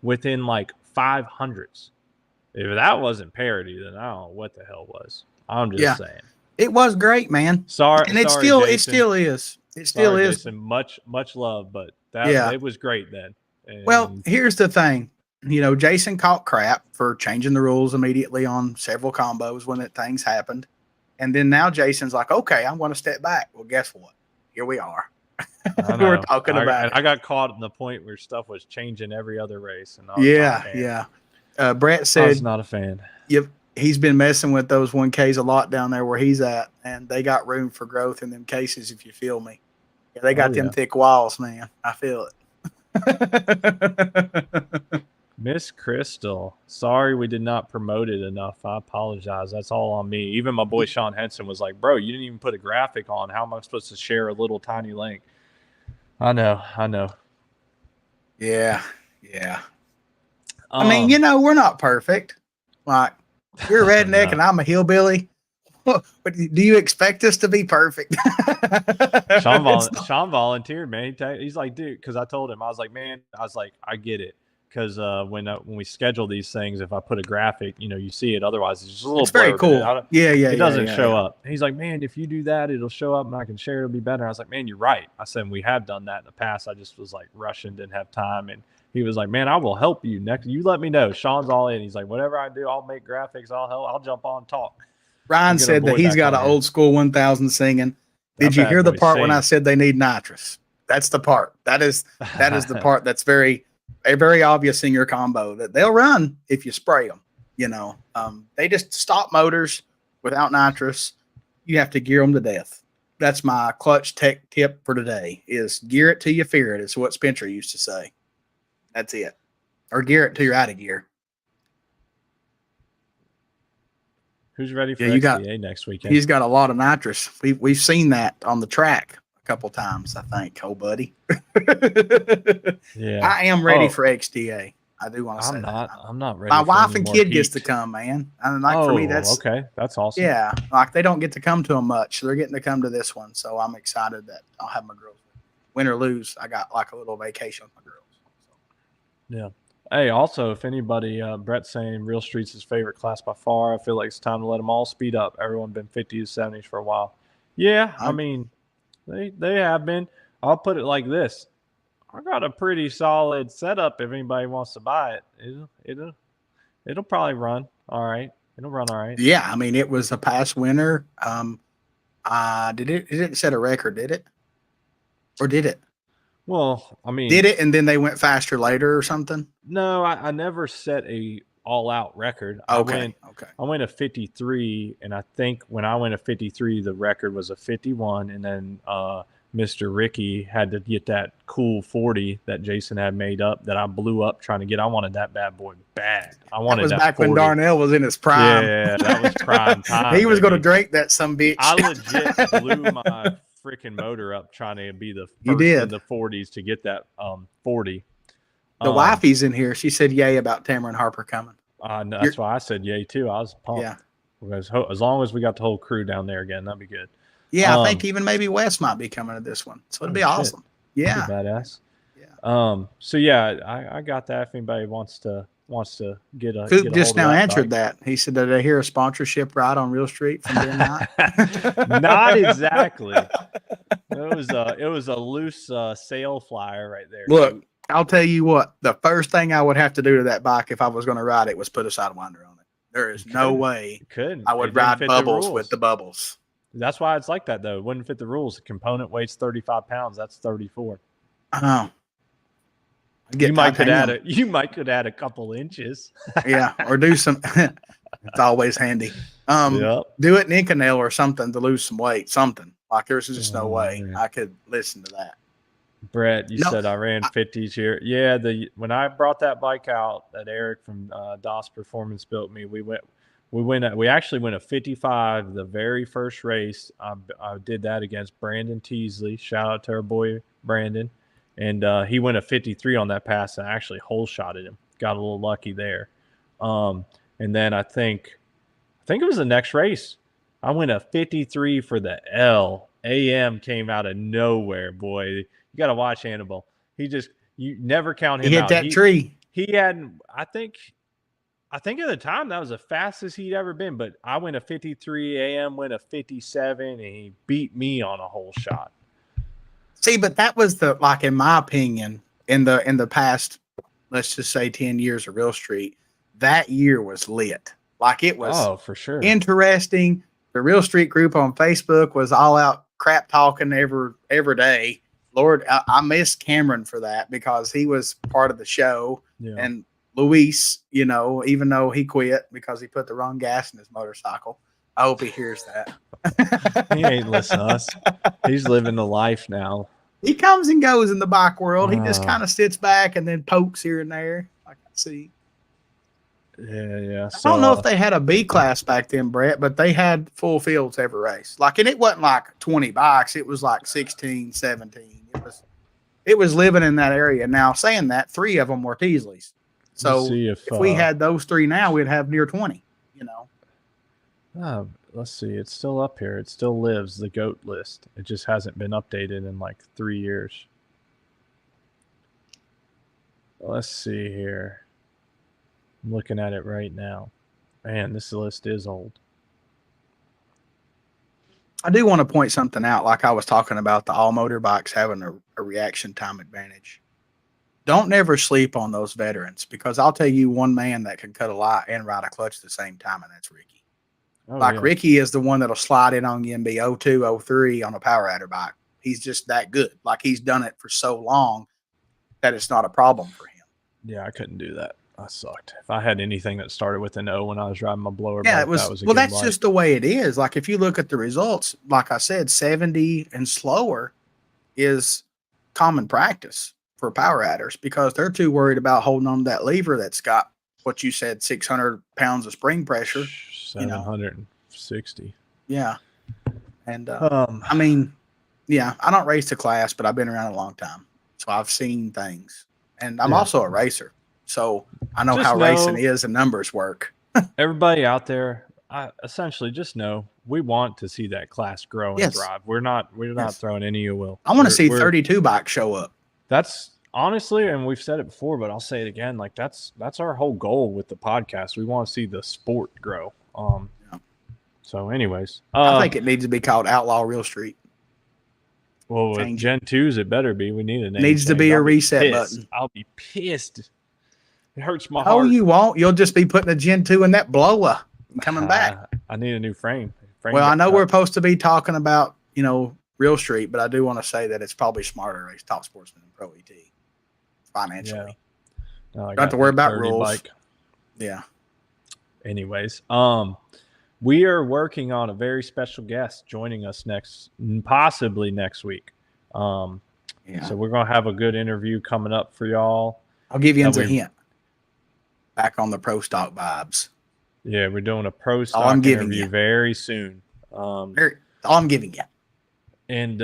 within like 500s. If that wasn't parity, then I don't know what the hell was. I'm just saying. It was great, man. Sorry, and it still is. It still is. Jason, much love, but it was great then. And well, here's the thing. Jason caught crap for changing the rules immediately on several combos when things happened. And then now Jason's like, okay, I'm going to step back. Well, guess what? Here we are. We're talking about it. I got caught in the point where stuff was changing every other race. And Brett said, I was not a fan. Yep. He's been messing with those 1Ks a lot down there where he's at, and they got room for growth in them cases, if you feel me. Yeah, they got them thick walls, man. I feel it. Miss Crystal, sorry we did not promote it enough. I apologize. That's all on me. Even my boy Sean Henson was like, bro, you didn't even put a graphic on. How am I supposed to share a little tiny link? I know. Yeah. I mean, we're not perfect. Like, you're a redneck and I'm a hillbilly. But do you expect us to be perfect? Sean volunteered, man. He's like, dude, because I told him, I was like, I get it. Because when we schedule these things, if I put a graphic, you see it. Otherwise, it's just a little. It's very cool. It doesn't show up. He's like, man, if you do that, it'll show up and I can share. It'll be better. I was like, man, you're right. I said we have done that in the past. I just was like rushing, didn't have time, and he was like, man, I will help you next. You let me know. Sean's all in. He's like, whatever I do, I'll make graphics. I'll help. I'll jump on and talk. Ryan said that he's got an old school 1000 singing. Did you hear the part when I said they need nitrous? That's the part. That is the part that's very obvious in your combo that they'll run if you spray them. They just stop motors without nitrous. You have to gear them to death. That's my clutch tech tip for today: is gear it till you fear it. It's what Spencer used to say. That's it. Or gear it till you're out of gear. Who's ready for XDA next weekend? He's got a lot of nitrous. We've seen that on the track a couple times, I think, old buddy. Yeah. I am ready for XDA. I do want to say that. I'm not ready. My for wife any and more kid gets heat. to come, man. And like for me, that's okay. That's awesome. yeah. Like they don't get to come to them much. They're getting to come to this one, so I'm excited that I'll have my girls. Win or lose, I got like a little vacation with my girls. Yeah. Hey, also, if anybody, Brett's saying Real Street's his favorite class by far. I feel like it's time to let them all speed up. Everyone been 50 to 70s for a while. Yeah, I mean, they have been. I'll put it like this: I got a pretty solid setup. If anybody wants to buy it, it'll probably run all right. It'll run all right. Yeah, I mean, it was a past winner. Did it? It didn't set a record, did it? Or did it? Well, I mean, did it, and then they went faster later or something? No, I never set a all-out record. Okay. I went a 53, and I think when I went a 53, the record was a 51, and then Mr. Ricky had to get that cool 40 that Jason had made up that I blew up trying to get. I wanted that bad boy bad. I wanted that was back 40. When Darnell was in his prime. Yeah, that was prime time. He was going to drink that some bitch. I legit blew my freaking motor up trying to be the first in the 40s to get that 40. The wifey's in here. She said yay about Tamron Harper coming. That's why I said yay too. I was pumped. Yeah. Because as long as we got the whole crew down there again, that'd be good. Yeah, I think even maybe Wes might be coming to this one. So it'd be awesome. Yeah. Badass. Yeah. So yeah, I got that. If anybody wants to get a Coop just now answered that. He said, did I hear a sponsorship ride on Real Street from Ben Knight? Not exactly. It was a loose sale flyer right there. Look, I'll tell you what, the first thing I would have to do to that bike if I was going to ride it was put a sidewinder on it. There is no way I would ride bubbles with the bubbles. That's why it's like that, though. It wouldn't fit the rules. The component weighs 35 pounds. That's 34. Oh. You might could add a couple inches. Yeah, or do some. It's always handy. Do it in Inconel or something to lose some weight. Something like there's just no way I could listen to that. Brett, you said I ran 50s here. Yeah, when I brought that bike out that Eric from DOS Performance built me, we actually went a 55 the very first race. I did that against Brandon Teasley. Shout out to our boy Brandon. And he went a 53 on that pass and I actually hole shotted him. Got a little lucky there. And then I think it was the next race. I went a 53 for the L. AM came out of nowhere, boy. You got to watch Hannibal. You never count him out. He hit that tree. He hadn't, I think at the time that was the fastest he'd ever been, but I went a 53, AM went a 57, and he beat me on a hole shot. See, but that was in my opinion, in the past, let's just say 10 years of Real Street, that year was lit. Like it was for sure interesting. The Real Street group on Facebook was all out crap talking every day. Lord, I miss Cameron for that because he was part of the show. Yeah. And Luis, even though he quit because he put the wrong gas in his motorcycle. I hope he hears that. He ain't listening to us. He's living the life now. He comes and goes in the bike world. He just kind of sits back and then pokes here and there. I can see. Yeah. So, I don't know if they had a B class back then, Brett, but they had full fields every race. And it wasn't like 20 bikes. It was like 16, 17. It was living in that area. Now, saying that, 3 of them were Teasleys. So if we had those 3 now, we'd have near 20, Let's see. It's still up here. It still lives, the GOAT list. It just hasn't been updated in like 3 years. Let's see here. I'm looking at it right now. Man, this list is old. I do want to point something out, like I was talking about the all motor bikes having a reaction time advantage. Don't never sleep on those veterans because I'll tell you one man that can cut a light and ride a clutch at the same time, and that's Ricky. Ricky is the one that'll slide in on you and be 02, 03 on a power adder bike. He's just that good. Like he's done it for so long that it's not a problem for him. Yeah, I couldn't do that. I sucked. If I had anything that started with an O when I was riding my blower bike, that was that's just the way it is. Like if you look at the results, like I said, 70 and slower is common practice for power adders because they're too worried about holding on to that lever that's got what you said, 600 pounds of spring pressure. 760. Yeah. And I mean, Yeah, I don't race the class, but I've been around a long time, so I've seen things, and I'm also a racer, so I know how racing is and numbers work. Everybody out there, I essentially just know we want to see that class grow and thrive. We're not throwing any ill will. I want to see 32 bikes show up. That's honestly, and we've said it before, but I'll say it again. Like that's our whole goal with the podcast. We want to see the sport grow. So, anyways, I think it needs to be called Outlaw Real Street. Well, with Gen 2s, it better be. We need a name. Needs to be a reset button. I'll be pissed. It hurts my heart. Oh, you won't. You'll just be putting a Gen 2 in that blower and coming back. I need a new frame. Well, I know we're supposed to be talking about, Real Street, but I do want to say that it's probably smarter to race Top Sportsman and Pro ET financially. Yeah. No, don't have to worry about rules. Bike. Yeah. Anyways, we are working on a very special guest joining us possibly next week. So we're going to have a good interview coming up for y'all. I'll give you a hint. Back on the Pro Stock vibes. Yeah, we're doing a Pro Stock interview very soon. All I'm giving you. And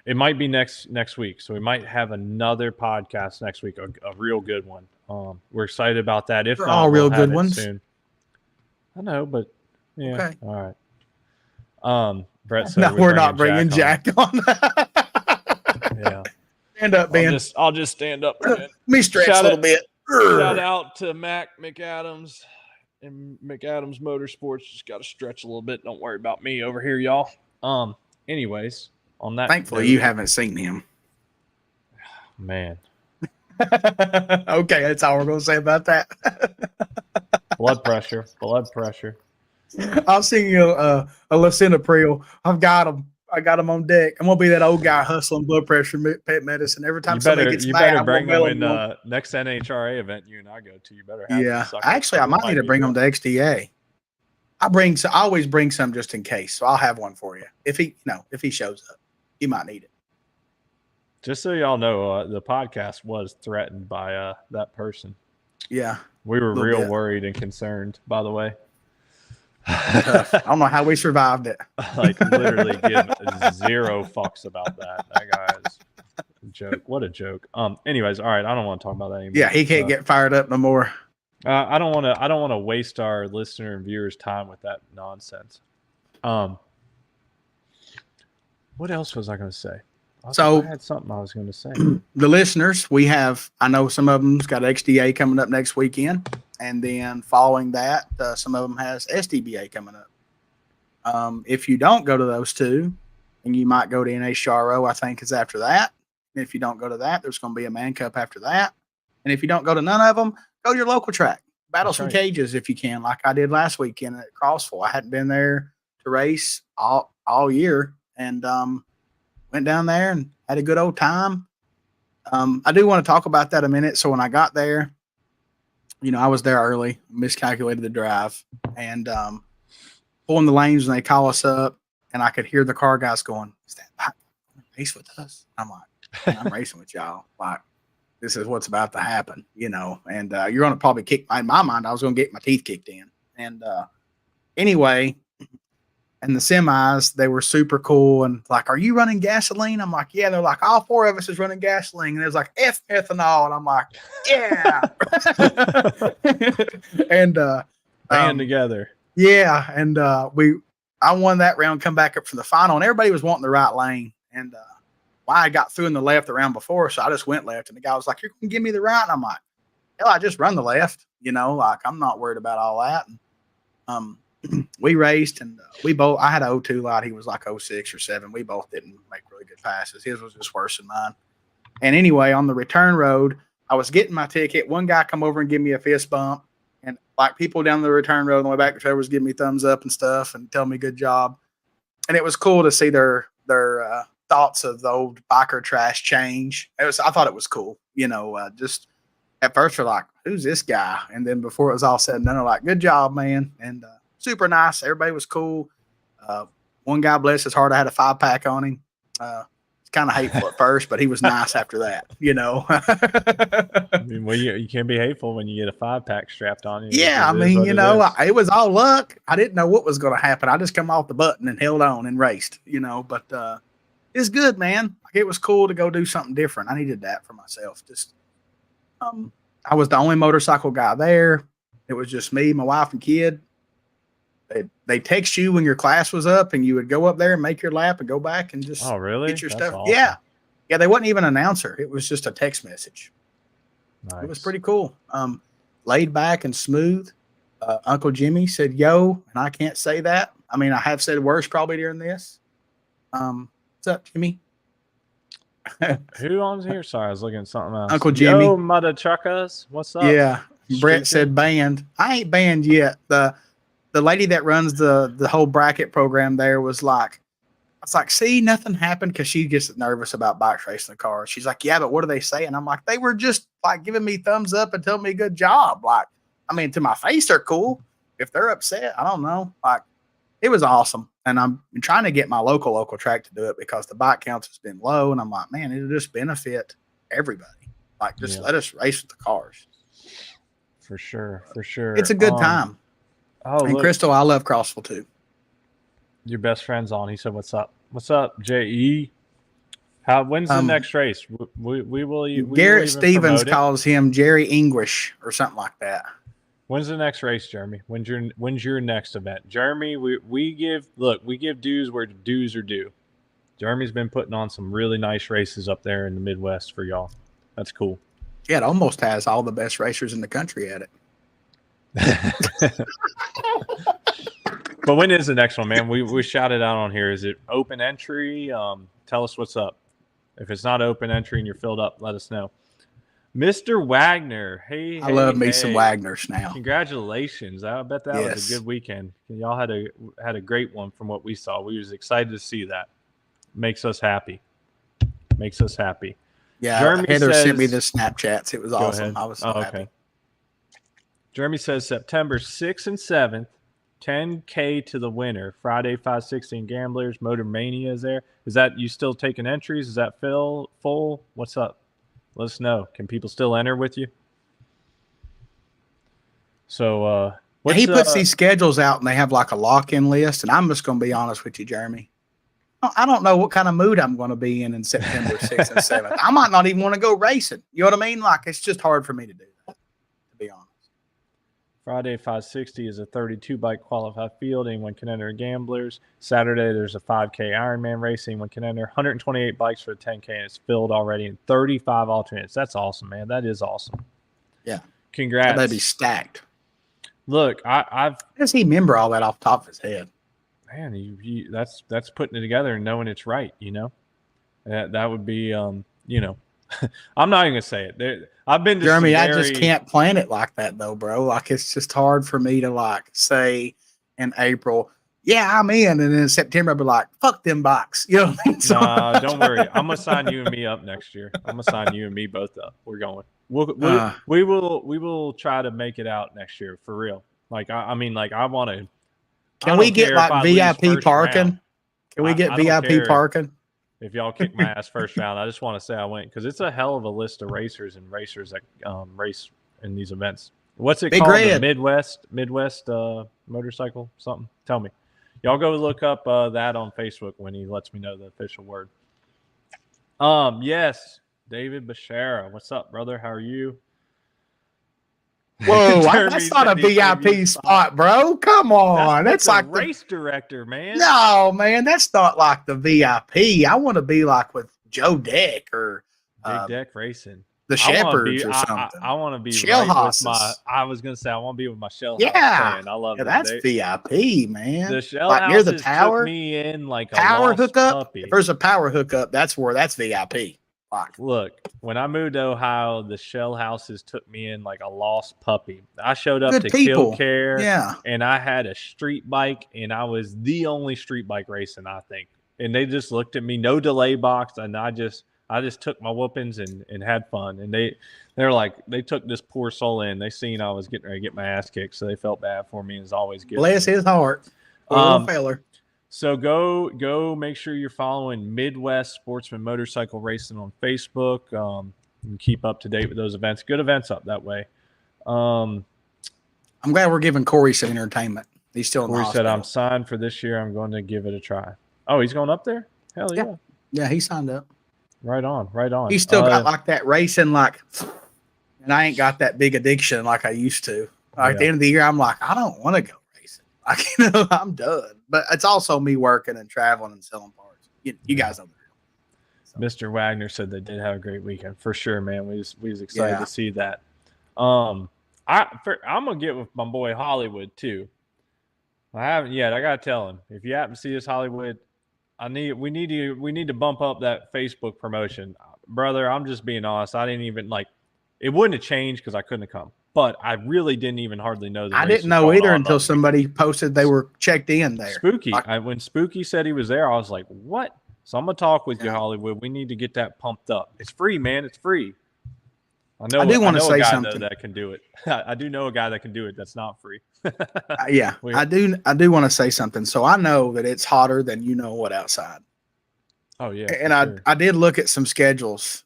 it might be next week. So we might have another podcast next week, a real good one. We're excited about that. If they're not, all real good ones. Soon. I know, but yeah. Okay. All right. Brett said no, we're not bringing Jack on. Yeah. Stand up, Ben. I'll just stand up. Let me stretch a little bit. Shout out to Mac McAdams and McAdams Motorsports. Just got to stretch a little bit. Don't worry about me over here, y'all. Anyways, on that. Thankfully, you haven't seen him. Man. Okay, that's all we're going to say about that. Blood pressure. I'll sing you a lisinopril. I got him on deck. I'm gonna be that old guy hustling blood pressure medicine every time somebody gets mad. You better bring them in next NHRA event you and I go to. You better have actually, I might need to bring them to XDA. I always bring some just in case, so I'll have one for you if he shows up. You might need it. Just so y'all know, the podcast was threatened by that person. Yeah, we were real worried and concerned. By the way. I don't know how we survived it. Like literally give zero fucks about that. That guy is a joke. What a joke. Anyways, all right. I don't want to talk about that anymore. Yeah, he can't get fired up no more. I don't want to waste our listener and viewers' time with that nonsense. What else was I going to say? I had something I was going to say. The listeners, I know some of them's got XDA coming up next weekend. And then following that, some of them has SDBA coming up. If you don't go to those two, and you might go to NHRO, I think is after that. And if you don't go to that, there's going to be a Man Cup after that. And if you don't go to none of them, go to your local track. Battle some cages if you can, like I did last weekend at Crossville. I hadn't been there to race all year, and went down there and had a good old time. I do want to talk about that a minute. So when I got there, I was there early, miscalculated the drive, and pulling the lanes when they call us up, and I could hear the car guys going, "Is that bike race with us?" I'm like, "I'm racing with y'all. Like, this is what's about to happen, And you're going to probably kick. In my mind, I was going to get my teeth kicked in. And anyway, and the semis, they were super cool and like, "Are you running gasoline?" I'm like, "Yeah." They're like, "All four of us is running gasoline." And it was like, "F ethanol." And I'm like, "Yeah." And band together. Yeah. And I won that round, come back up for the final, and everybody was wanting the right lane. And I got through in the left the round before, so I just went left. And the guy was like, "You're going to give me the right?" And I'm like, "Hell, I just run the left, like I'm not worried about all that." And we raced, and I had an 02 light. He was like 06 or 07. We both didn't make really good passes. His was just worse than mine. And anyway, on the return road, I was getting my ticket. One guy come over and give me a fist bump, and like people down the return road on the way back to Trevor was giving me thumbs up and stuff and telling me good job. And it was cool to see their thoughts of the old biker trash change. I thought it was cool. Just at first they're like, "Who's this guy?" And then before it was all said and done, they're like, "Good job, man." And super nice. Everybody was cool. One guy, bless his heart, I had a 5-pack on him. It's kind of hateful at first, but he was nice after that, I mean, well, you can't be hateful when you get a 5-pack strapped on you. Yeah, I mean, it was all luck. I didn't know what was going to happen. I just come off the button and held on and raced, but it's good, man. Like, it was cool to go do something different. I needed that for myself. Just I was the only motorcycle guy there. It was just me, my wife, and kid. They text you when your class was up, and you would go up there and make your lap and go back and just really? get your That's stuff. awesome. Yeah. They wasn't even an announcer. It was just a text message. Nice. It was pretty cool. Laid back and smooth. Uncle Jimmy said, "Yo," and I can't say that. I mean, I have said worse probably during this. What's up, Jimmy? Who on here? Sorry, I was looking at something else. Uncle Jimmy. Yo, mother truckers. What's up? Yeah. Brett said banned. I ain't banned yet. The lady that runs the whole bracket program there was like, I was like, see, nothing happened, because she gets nervous about bikes racing the cars. She's like, yeah, but what are they saying? I'm like, they were just like giving me thumbs up and telling me good job. Like, I mean, to my face, they're cool. If they're upset, I don't know. Like, it was awesome. And I'm trying to get my local track to do it, because the bike counts has been low. And I'm like, man, it'll just benefit everybody. Like, just let us race with the cars. For sure. It's a good time. Oh, and look, Crystal, I love Crossville too. Your best friend's on. He said, "What's up? What's up, JE? When's the next race? We will." Garrett Stevens calls him Jerry English or something like that. When's the next race, Jeremy? When's your next event, Jeremy? We give dues where dues are due. Jeremy's been putting on some really nice races up there in the Midwest for y'all. That's cool. Yeah, it almost has all the best racers in the country at it. But when is the next one, man? We shouted out on here. Is it open entry? Tell us what's up. If it's not open entry and you're filled up, let us know. Mr. Wagner, I love me some Wagners now. Congratulations! I bet that was a good weekend. Y'all had a great one from what we saw. We was excited to see that. Makes us happy. Yeah, Jeremy Heather sent me the Snapchats. It was awesome. I was so happy. Jeremy says September 6th and 7th, 10K to the winner. Friday 516 Gamblers. Motor Mania is there. Is that you still taking entries? Is that full? What's up? Let us know. Can people still enter with you? So he puts these schedules out, and they have like a lock-in list. And I'm just going to be honest with you, Jeremy. I don't know what kind of mood I'm going to be in September 6th and 7th. I might not even want to go racing. You know what I mean? Like, it's just hard for me to do that, to be honest. Friday 560 is a 32 bike qualified field. Anyone can enter Gamblers. Saturday there's a 5K Ironman race. Anyone can enter. 128 bikes for the 10K, and it's filled already, and 35 alternates. That's awesome, man. That is awesome. Yeah. Congrats. That'd be stacked. Look, I've. How does he remember all that off the top of his head? Man, that's putting it together and knowing it's right. You know, that would be I'm not even gonna say it. I've been to Jeremy. I just can't plan it like that though, bro. Like, it's just hard for me to like say in April, yeah, I'm in, and then in September I'll be like, fuck them bikes. You know what I mean? So, nah, don't worry. I'm gonna sign you and me up next year. I'm gonna sign you and me both up. We're going. We will try to make it out next year for real. Like I mean, like I want to. Can we get like VIP parking? Can we get VIP parking? If y'all kick my ass first round, I just want to say I went, because it's a hell of a list of racers that race in these events. What's it called? The Midwest motorcycle something? Tell me. Y'all go look up that on Facebook when he lets me know the official word. Yes, David Bashara. What's up, brother? How are you? Whoa, that's not a VIP spot, bro. Come on. That's like race director, man. No, man, that's not like the VIP. I want to be like with Joe Deck or Big Deck Racing. The Shepherds or something. I want to be Shell with I was going to say, I want to be with my Shell House fan. I love that. That's VIP, man. The Shell like near the tower. Took me in like a power hookup. Puppy. If there's a power hookup, that's VIP. Look, when I moved to Ohio, the Shell Houses took me in like a lost puppy. I showed up to Kill Care, and I had a street bike, and I was the only street bike racing, I think. And they just looked at me, no delay box, and I just took my whoopings and had fun. And they're like, they took this poor soul in. They seen I was getting ready to get my ass kicked, so they felt bad for me. And it's always good. Bless his heart, little feller. So go make sure you're following Midwest Sportsman Motorcycle Racing on Facebook. And keep up to date with those events. Good events up that way. I'm glad we're giving Corey some entertainment. He's still in the hospital. Corey said, I'm signed for this year. I'm going to give it a try. Oh, he's going up there? Hell yeah. Yeah, he signed up. Right on, right on. He still got like that racing, and I ain't got that big addiction like I used to. Like at the end of the year, I'm like, I don't want to go racing. Like, I'm done. But it's also me working and traveling and selling parts. You guys know the drill. So. Mr. Wagner said they did have a great weekend for sure, man. We was excited to see that. I'm gonna get with my boy Hollywood too. I haven't yet. I gotta tell him, if you happen to see this Hollywood, we need to bump up that Facebook promotion, brother. I'm just being honest. I didn't even it wouldn't have changed because I couldn't have come, but I really didn't even hardly know I didn't know either until somebody posted they were checked in there. Spooky. When Spooky said he was there, I was like, what? So I'm gonna talk with you, Hollywood. We need to get that pumped up. It's free, man. It's free. I do want to say something that can do it. I do know a guy that can do it. That's not free. Yeah, I do want to say something. So I know that it's hotter than what outside. Oh yeah, and I did look at some schedules.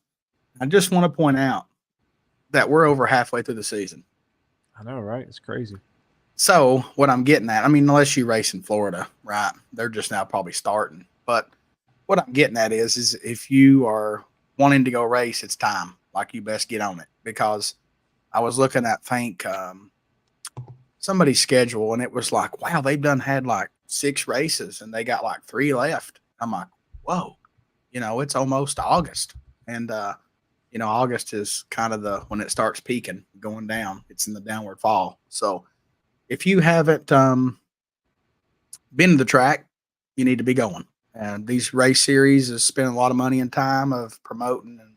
I just want to point out that we're over halfway through the season. I know, right? It's crazy. So what I'm getting at, I mean, unless you race in Florida, right? They're just now probably starting. But what I'm getting at is if you are wanting to go race, it's time. Like, you best get on it, because I was looking at somebody's schedule, and it was like, wow, they've had like 6 races and they got like 3 left. I'm like, whoa, it's almost August. And, August is kind of when it starts peaking, going down. It's in the downward fall. So if you haven't been to the track, you need to be going. And these race series is spending a lot of money and time of promoting and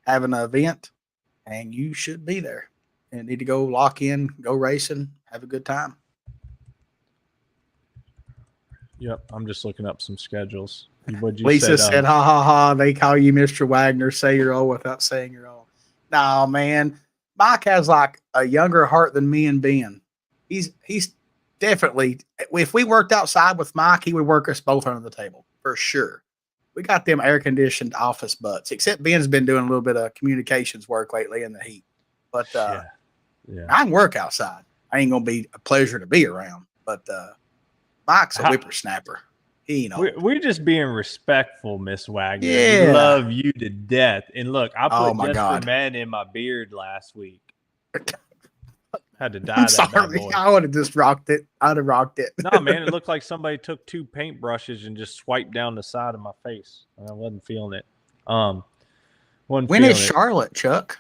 having an event, and you should be there and need to go lock in, go racing, have a good time. Yep, I'm just looking up some schedules. Lisa said, ha, ha, ha, they call you Mr. Wagner, say you're old without saying you're old. No, man. Mike has like a younger heart than me and Ben. He's definitely, if we worked outside with Mike, he would work us both under the table, for sure. We got them air-conditioned office butts, except Ben's been doing a little bit of communications work lately in the heat. But I can work outside. I ain't going to be a pleasure to be around. But Mike's a whippersnapper. We're just being respectful, Miss Wagner. Yeah. We love you to death. And look, I put Dustin Ben in my beard last week. Had to dye that bad boy. I would have just rocked it. I'd have rocked it. No, man, it looked like somebody took 2 paintbrushes and just swiped down the side of my face. I wasn't feeling it. When is Charlotte, Chuck?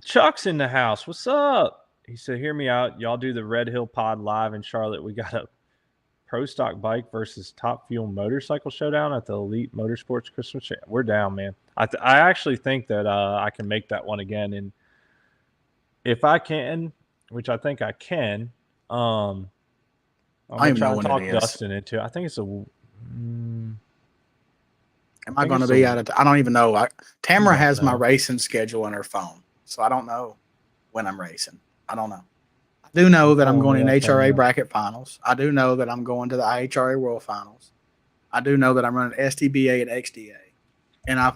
Chuck's in the house. What's up? He said, hear me out. Y'all do the Red Hill Pod live in Charlotte. We got a Pro Stock Bike versus Top Fuel Motorcycle Showdown at the Elite Motorsports Christmas. We're down, man. I actually think that I can make that one again. And if I can, which I think I can, I'm going to try to talk Dustin into it. I think it's am I going to be out of I don't even know. Tamara has my racing schedule on her phone, so I don't know when I'm racing. I don't know. I do know that I'm going in HRA bracket finals. I do know that I'm going to the IHRA World Finals. I do know that I'm running SDBA and XDA. And I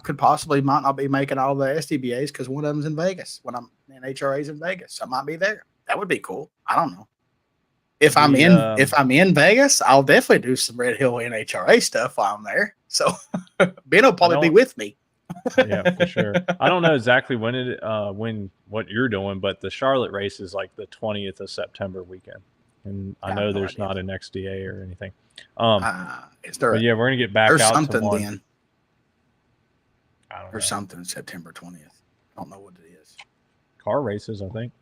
might not be making all the SDBAs because one of them's in Vegas when I'm in HRA's in Vegas. So I might be there. That would be cool. I don't know. If I'm in Vegas, I'll definitely do some Red Hill NHRA stuff while I'm there. So Ben will probably be with me. Yeah, for sure. I don't know exactly when what you're doing, but the Charlotte race is like the 20th of September weekend, and I know there's not an XDA or anything. Is there? But yeah, we're gonna get back out something to one. Then. I don't know. Something September 20th. I don't know what it is. Car races, I think.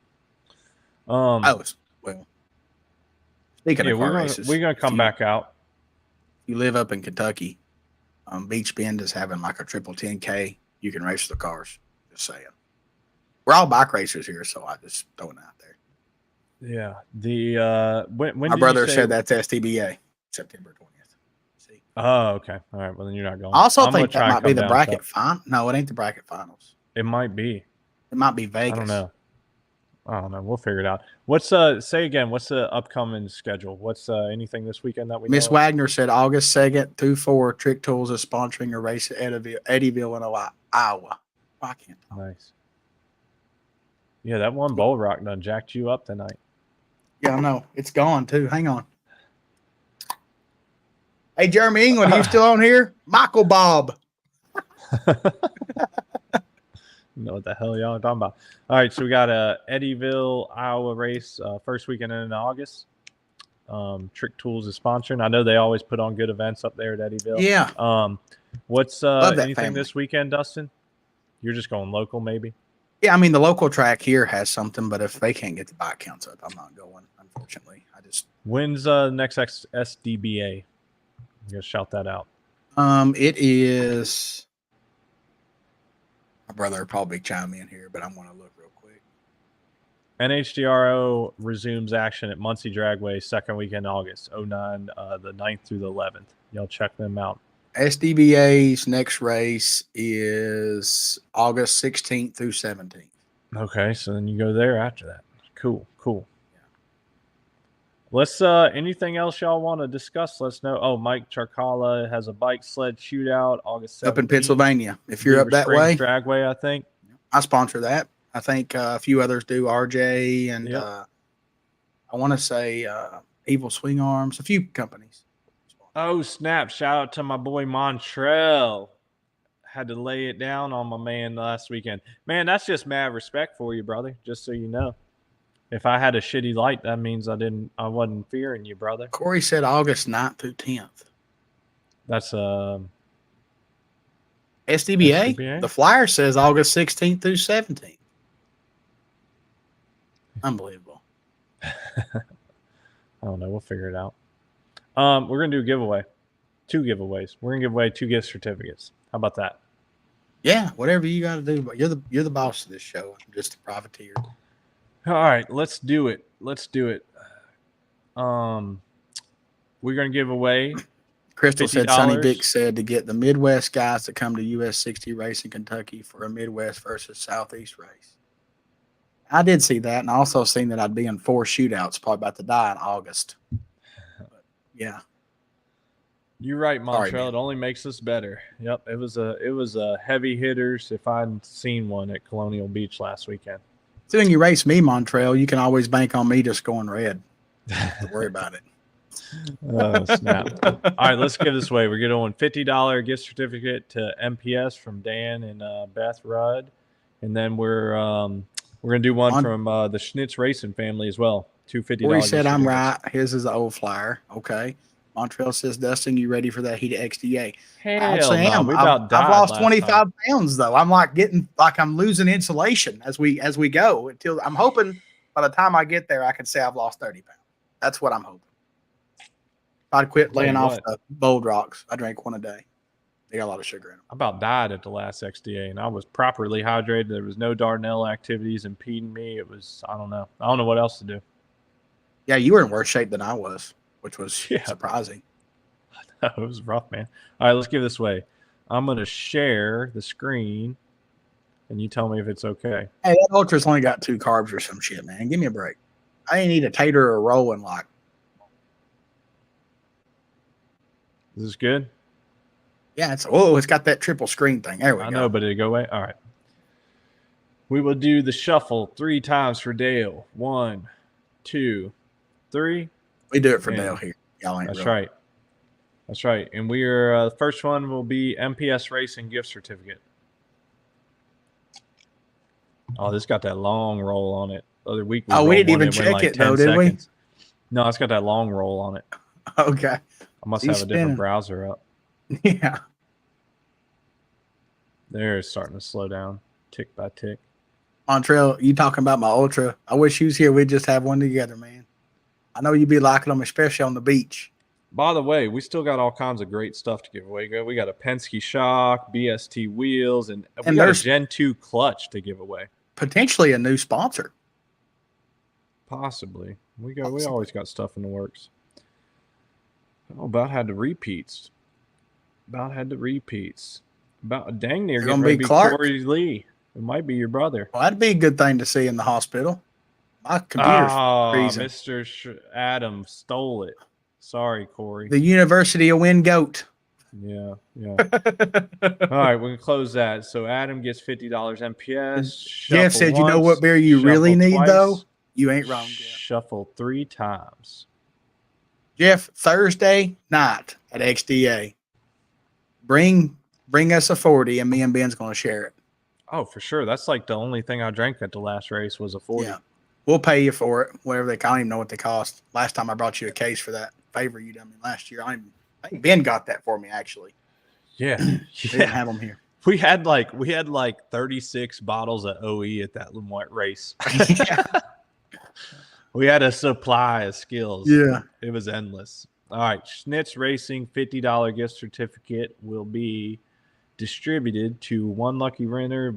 Speaking of car races, we're gonna come back out. You live up in Kentucky. Beach Bend is having like a triple 10K. You can race the cars. Just saying. We're all bike racers here, so I just throw it out there. Yeah. The when my brother said that's STBA, September 20th. See. Oh, okay. All right. Well, then you're not going. I also think that might be the bracket final. No, it ain't the bracket finals. It might be. It might be Vegas. I don't know. We'll figure it out. What's say again? What's the upcoming schedule? What's anything this weekend that we? Miss Wagner said August 2nd through 4. Trick Tools is sponsoring a race at Eddyville in Iowa. I can't. Nice. Yeah, that one Bull Rock done jacked you up tonight. Yeah, I know. It's gone too. Hang on. Hey, Jeremy England, you still on here? Michael Bob. You know what the hell y'all are talking about. All right, so we got a Eddyville, Iowa race first weekend in August. Trick Tools is sponsoring. I know they always put on good events up there at Eddyville. Yeah. What's Love that anything family. this weekend, Dustin? You're just going local, maybe? Yeah, I mean the local track here has something, but if they can't get the bike counts up, I'm not going. Unfortunately, When's next SDBA? I'm gonna shout that out. It is. My brother will probably chime in here, but I'm going to look real quick. NHDRO resumes action at Muncie Dragway second weekend August 09, the 9th through the 11th. Y'all check them out. SDBA's next race is August 16th through 17th. Okay, so then you go there after that. Cool. Yeah. Let's anything else y'all want to discuss? Let's know. Oh, Mike Charcala has a bike sled shootout August 17th. Up in Pennsylvania. If you're up that Springs Dragway, I think. I sponsor that. I think a few others do. RJ and I want to say Evil Swing Arms. A few companies. Oh, snap. Shout out to my boy Montrell. Had to lay it down on my man last weekend. Man, that's just mad respect for you, brother. Just so you know. If I had a shitty light, that means I wasn't fearing you, brother. Corey said August 9th through 10th. That's SDBA? The flyer says August 16th through 17th. Unbelievable. I don't know. We'll figure it out. We're going to do a giveaway. 2 giveaways. We're going to give away 2 gift certificates. How about that? Yeah, whatever you got to do. But you're the boss of this show. I'm just a privateer. All right, let's do it. We're going to give away Crystal $50. said Sonny Vick said to get the Midwest guys to come to US 60 race in Kentucky for a Midwest versus Southeast race. I did see that, and I also seen that I'd be in 4 shootouts, probably about to die in August. But, yeah. You're right, Montreal. It only makes us better. Yep, it was a heavy hitters. If I'd seen one at Colonial Beach last weekend. So when you race me, Montreal, you can always bank on me just going red. Don't worry about it. Oh, snap. All right, let's give this away. We're going $50 gift certificate to MPS from Dan and Beth Rudd. And then we're going to do one from the Schnitz Racing family as well. $2 $50. Corey said I'm right. His is the old flyer. Okay. Montreal says, Dustin, you ready for that heat of XDA? Hell I actually am. I've lost 25 pounds though. I'm I'm losing insulation as we go until I'm hoping by the time I get there, I can say I've lost 30 pounds. That's what I'm hoping. If I'd quit laying off the Bold Rocks, I drank one a day. They got a lot of sugar in them. I about died at the last XDA, and I was properly hydrated. There was no Dardanelle activities impeding me. It was, I don't know what else to do. Yeah, you were in worse shape than I was, which was surprising. It was rough, man. All right, let's give this away. I'm going to share the screen, and you tell me if it's okay. Hey, that Ultra's only got 2 carbs or some shit, man. Give me a break. I ain't eat a tater or a roll in like. Is this good? Yeah, it's got that triple screen thing. There we go. I know, but did it go away? All right. We will do the shuffle 3 times for Dale. 1, 2, 3. We do it for Dale here. Y'all ain't That's real. right. That's right. And we are the first one will be MPS Racing gift certificate. Oh, this got that long roll on it. The other week we didn't even check it though, did we? No, it's got that long roll on it. Okay. I must have a different browser up. Yeah. There, it's starting to slow down, tick by tick. Montreal, you talking about my Ultra? I wish you was here. We'd just have one together, man. I know you'd be liking them, especially on the beach. By the way, we still got all kinds of great stuff to give away. We got a Penske shock, BST wheels, and we got a Gen 2 clutch to give away. Potentially a new sponsor. Possibly. We always got stuff in the works. Oh, about had the repeats. About dang near getting ready to be Corey Lee. It might be your brother. Well, that'd be a good thing to see in the hospital. My computer's freezing. Mr. Adam stole it. Sorry, Corey. The University of Wingoat. Yeah. All right, we can close that. So Adam gets $50 MPS. Jeff said, you know what beer you really need, though? You ain't wrong, Jeff. Shuffle 3 times. Jeff, Thursday night at XDA. Bring bring us a 40, and me and Ben's going to share it. Oh, for sure. That's like the only thing I drank at the last race was a 40. Yeah. We'll pay you for it, whatever they. I don't even know what they cost. Last time I brought you a case for that favor you done me last year. I think Ben got that for me actually. Yeah, We didn't have them here. We had like 36 bottles of OE at that Lemoyne race. Yeah. We had a supply of skills. Yeah. It was endless. All right, Schnitz Racing $50 gift certificate will be distributed to one lucky winner.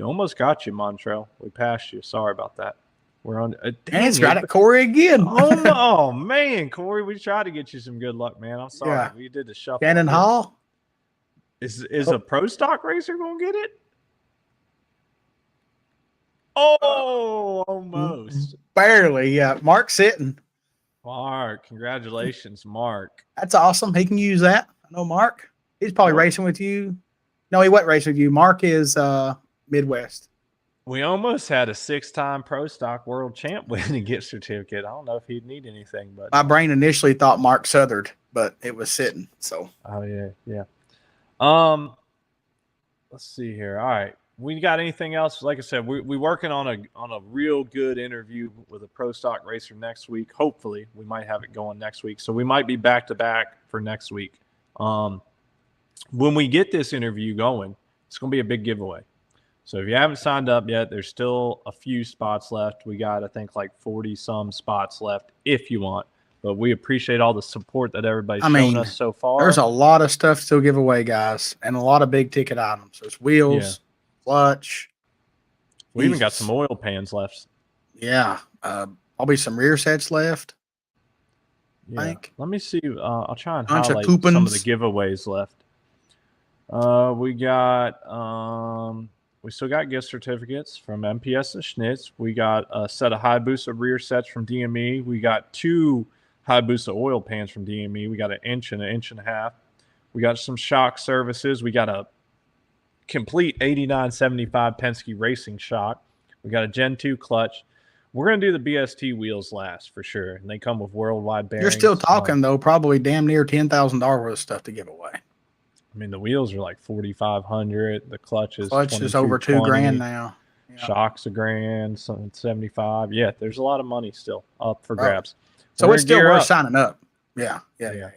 Almost got you, Montrell. We passed you. Sorry about that. We're on. And it's got it, Corey again. Oh man, Corey, we tried to get you some good luck, man. I'm sorry. Yeah. We did the shuffle. Shannon Hall. Is a pro stock racer gonna get it? Oh, almost. Barely. Yeah. Mark Sitton. Mark, congratulations, Mark. That's awesome. He can use that. I know Mark. He's probably racing with you. No, he wasn't racing with you. Mark is Midwest. We almost had a 6-time pro stock world champ win a gift certificate. I don't know if he'd need anything, but my brain initially thought Mark Southard, but it was Sitton. So yeah. Let's see here. All right. We got anything else? Like I said, we working on a real good interview with a pro stock racer next week. Hopefully, we might have it going next week. So we might be back to back for next week. When we get this interview going, it's going to be a big giveaway. So if you haven't signed up yet, there's still a few spots left. We got, I think, like 40 some spots left if you want. But we appreciate all the support that everybody's shown us so far. There's a lot of stuff to give away, guys, and a lot of big ticket items. There's wheels, clutch. We even got some oil pans left. Yeah. Probably some rear sets left. Yeah. Let me see. I'll try and Bunch highlight of coupons. Some of the giveaways left. We got we still got gift certificates from MPS and Schnitz. We got a set of Hayabusa rear sets from DME. We got 2 Hayabusa oil pans from DME. We got an inch and a half. We got some shock services. We got a complete 8975 Penske Racing shock. We got a Gen 2 clutch. We're going to do the BST wheels last for sure. And they come with worldwide bearings. You're still talking, though, probably damn near $10,000 worth of stuff to give away. I mean, the wheels are like $4,500. The clutch is over $2,000 now. Yeah. Shocks $1,000, something 75. Yeah, there's a lot of money still up for grabs. So it's still worth signing up. Yeah. Your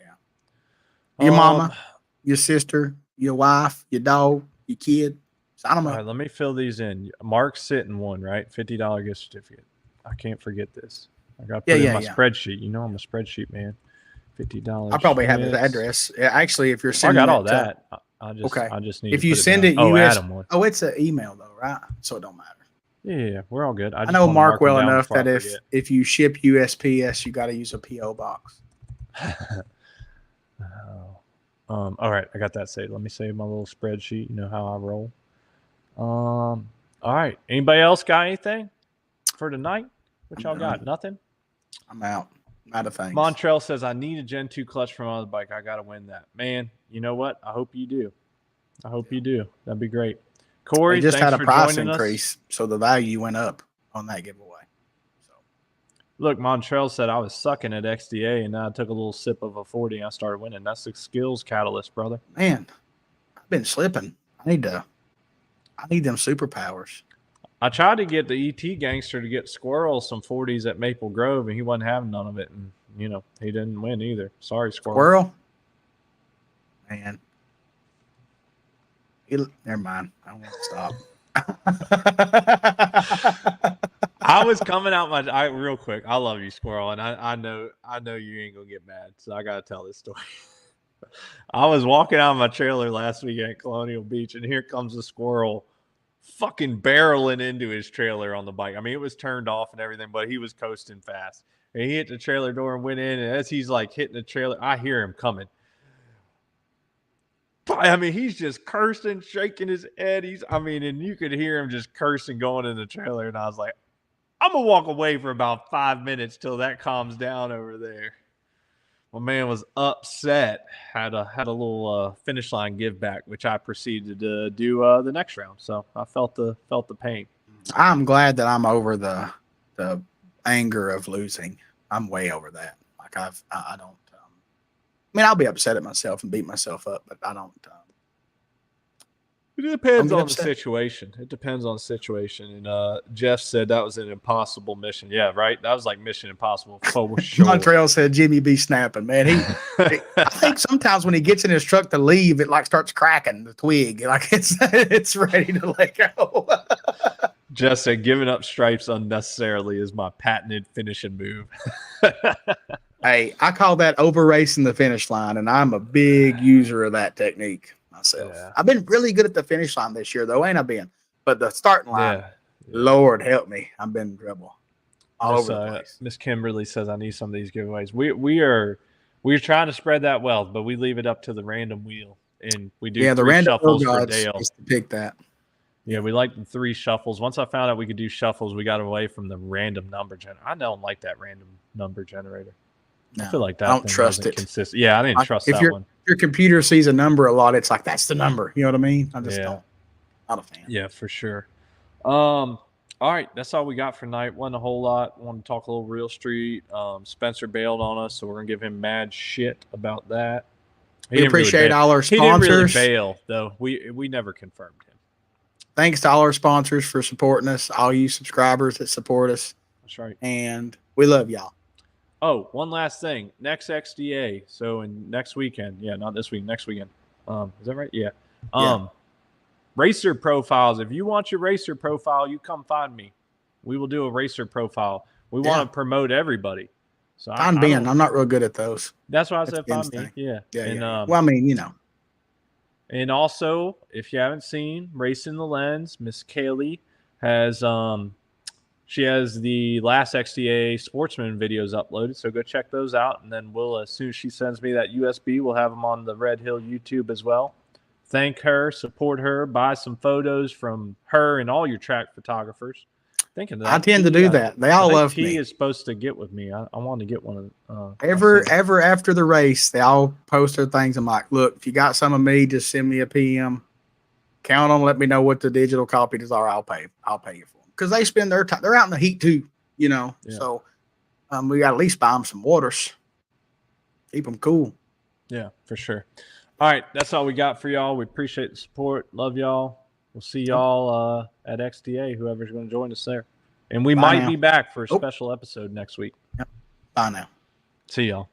mama, your sister, your wife, your dog, your kid. Sign them up. All right, let me fill these in. Mark's sitting one, right? $50 gift certificate. I can't forget this. I got to put it in my spreadsheet. You know I'm a spreadsheet man. $50. I probably have his address. Actually, if you're sending, I got all that. I just need. If you send it, it's an email though, right? So it don't matter. Yeah, we're all good. I know Mark well enough that if you ship USPS, you got to use a PO box. All right, I got that saved. Let me save my little spreadsheet. You know how I roll. All right. Anybody else got anything for tonight? What y'all got? Nothing. I'm out. Out of things. Montrell says, I need a Gen 2 clutch for my other bike. I got to win that. Man, you know what? I hope you do. That'd be great. Corey, they just had a price increase, so the value went up on that giveaway. So, look, Montrell said I was sucking at XDA, and now I took a little sip of a 40 and I started winning. That's the skills catalyst, brother. Man, I've been slipping. I need them superpowers. I tried to get the ET gangster to get Squirrel some 40s at Maple Grove, and he wasn't having none of it. And, he didn't win either. Sorry, Squirrel. Man. Never mind. I don't want to stop. I was coming out real quick. I love you, Squirrel, and I know you ain't gonna get mad, so I gotta tell this story. I was walking out of my trailer last week at Colonial Beach, and here comes a squirrel fucking barreling into his trailer on the bike. I mean, it was turned off and everything, but he was coasting fast. And he hit the trailer door and went in, and as he's like hitting the trailer, I hear him coming. I mean, he's just cursing, shaking his head. And you could hear him just cursing going in the trailer. And I was like, I'm going to walk away for about 5 minutes till that calms down over there. My man was upset. Had a little finish line give back, which I proceeded to do the next round. So I felt the pain. I'm glad that I'm over the anger of losing. I'm way over that. Like I don't. I'll be upset at myself and beat myself up, but I don't. It depends on the situation. It depends on the situation. And Jeff said that was an impossible mission. Yeah, right. That was like Mission Impossible for sure. Montreal said Jimmy be snapping, man. I think sometimes when he gets in his truck to leave, it like starts cracking the twig, like it's ready to let go. Jeff said giving up stripes unnecessarily is my patented finishing move. Hey, I call that over racing the finish line, and I'm a big user of that technique myself. Yeah. I've been really good at the finish line this year, though, ain't I been? But the starting line, Lord help me, I've been in trouble all over the place. Miss Kimberly says I need some of these giveaways. We're trying to spread that wealth, but we leave it up to the random wheel, and we do the random shuffles for Dale. To pick that. Yeah, we like the 3 shuffles. Once I found out we could do shuffles, we got away from the random number generator. I don't like that random number generator. No, I feel like that. I don't trust it. Consistent. Yeah, I didn't trust that one. If your computer sees a number a lot, it's like that's the number. You know what I mean? I just don't. Not a fan. Yeah, for sure. All right, that's all we got for tonight. Wasn't a whole lot. Want to talk a little Real Street. Spencer bailed on us, so we're gonna give him mad shit about that. We appreciate all our sponsors. He didn't really bail, though. We never confirmed him. Thanks to all our sponsors for supporting us, all you subscribers that support us. That's right. And we love y'all. Oh, one last thing. Next XDA. So next weekend. Yeah, not this week. Next weekend. Is that right? Yeah. Racer profiles. If you want your racer profile, you come find me. We will do a racer profile. We want to promote everybody. So find Ben. I'm not real good at those. That's why I said find me. Yeah. Well, I mean, you know. And also, if you haven't seen Racing the Lens, Miss Kaylee has she has the last XDA Sportsman videos uploaded, so go check those out. And then we'll, as soon as she sends me that USB, we'll have them on the Red Hill YouTube as well. Thank her, support her, buy some photos from her and all your track photographers. Thinking that I tend to do that. They all love me. He is supposed to get with me. I want to get one of ever after the race. They all post their things. I'm like, look, if you got some of me, just send me a PM. Count on, let me know what the digital copies are. I'll pay you for them because they spend their time. They're out in the heat too, you know. Yeah. So we got to at least buy them some waters, keep them cool. Yeah, for sure. All right, that's all we got for y'all. We appreciate the support. Love y'all. We'll see y'all at XDA, whoever's going to join us there. And we might be back for a special episode next week. Yep. Bye now. See y'all.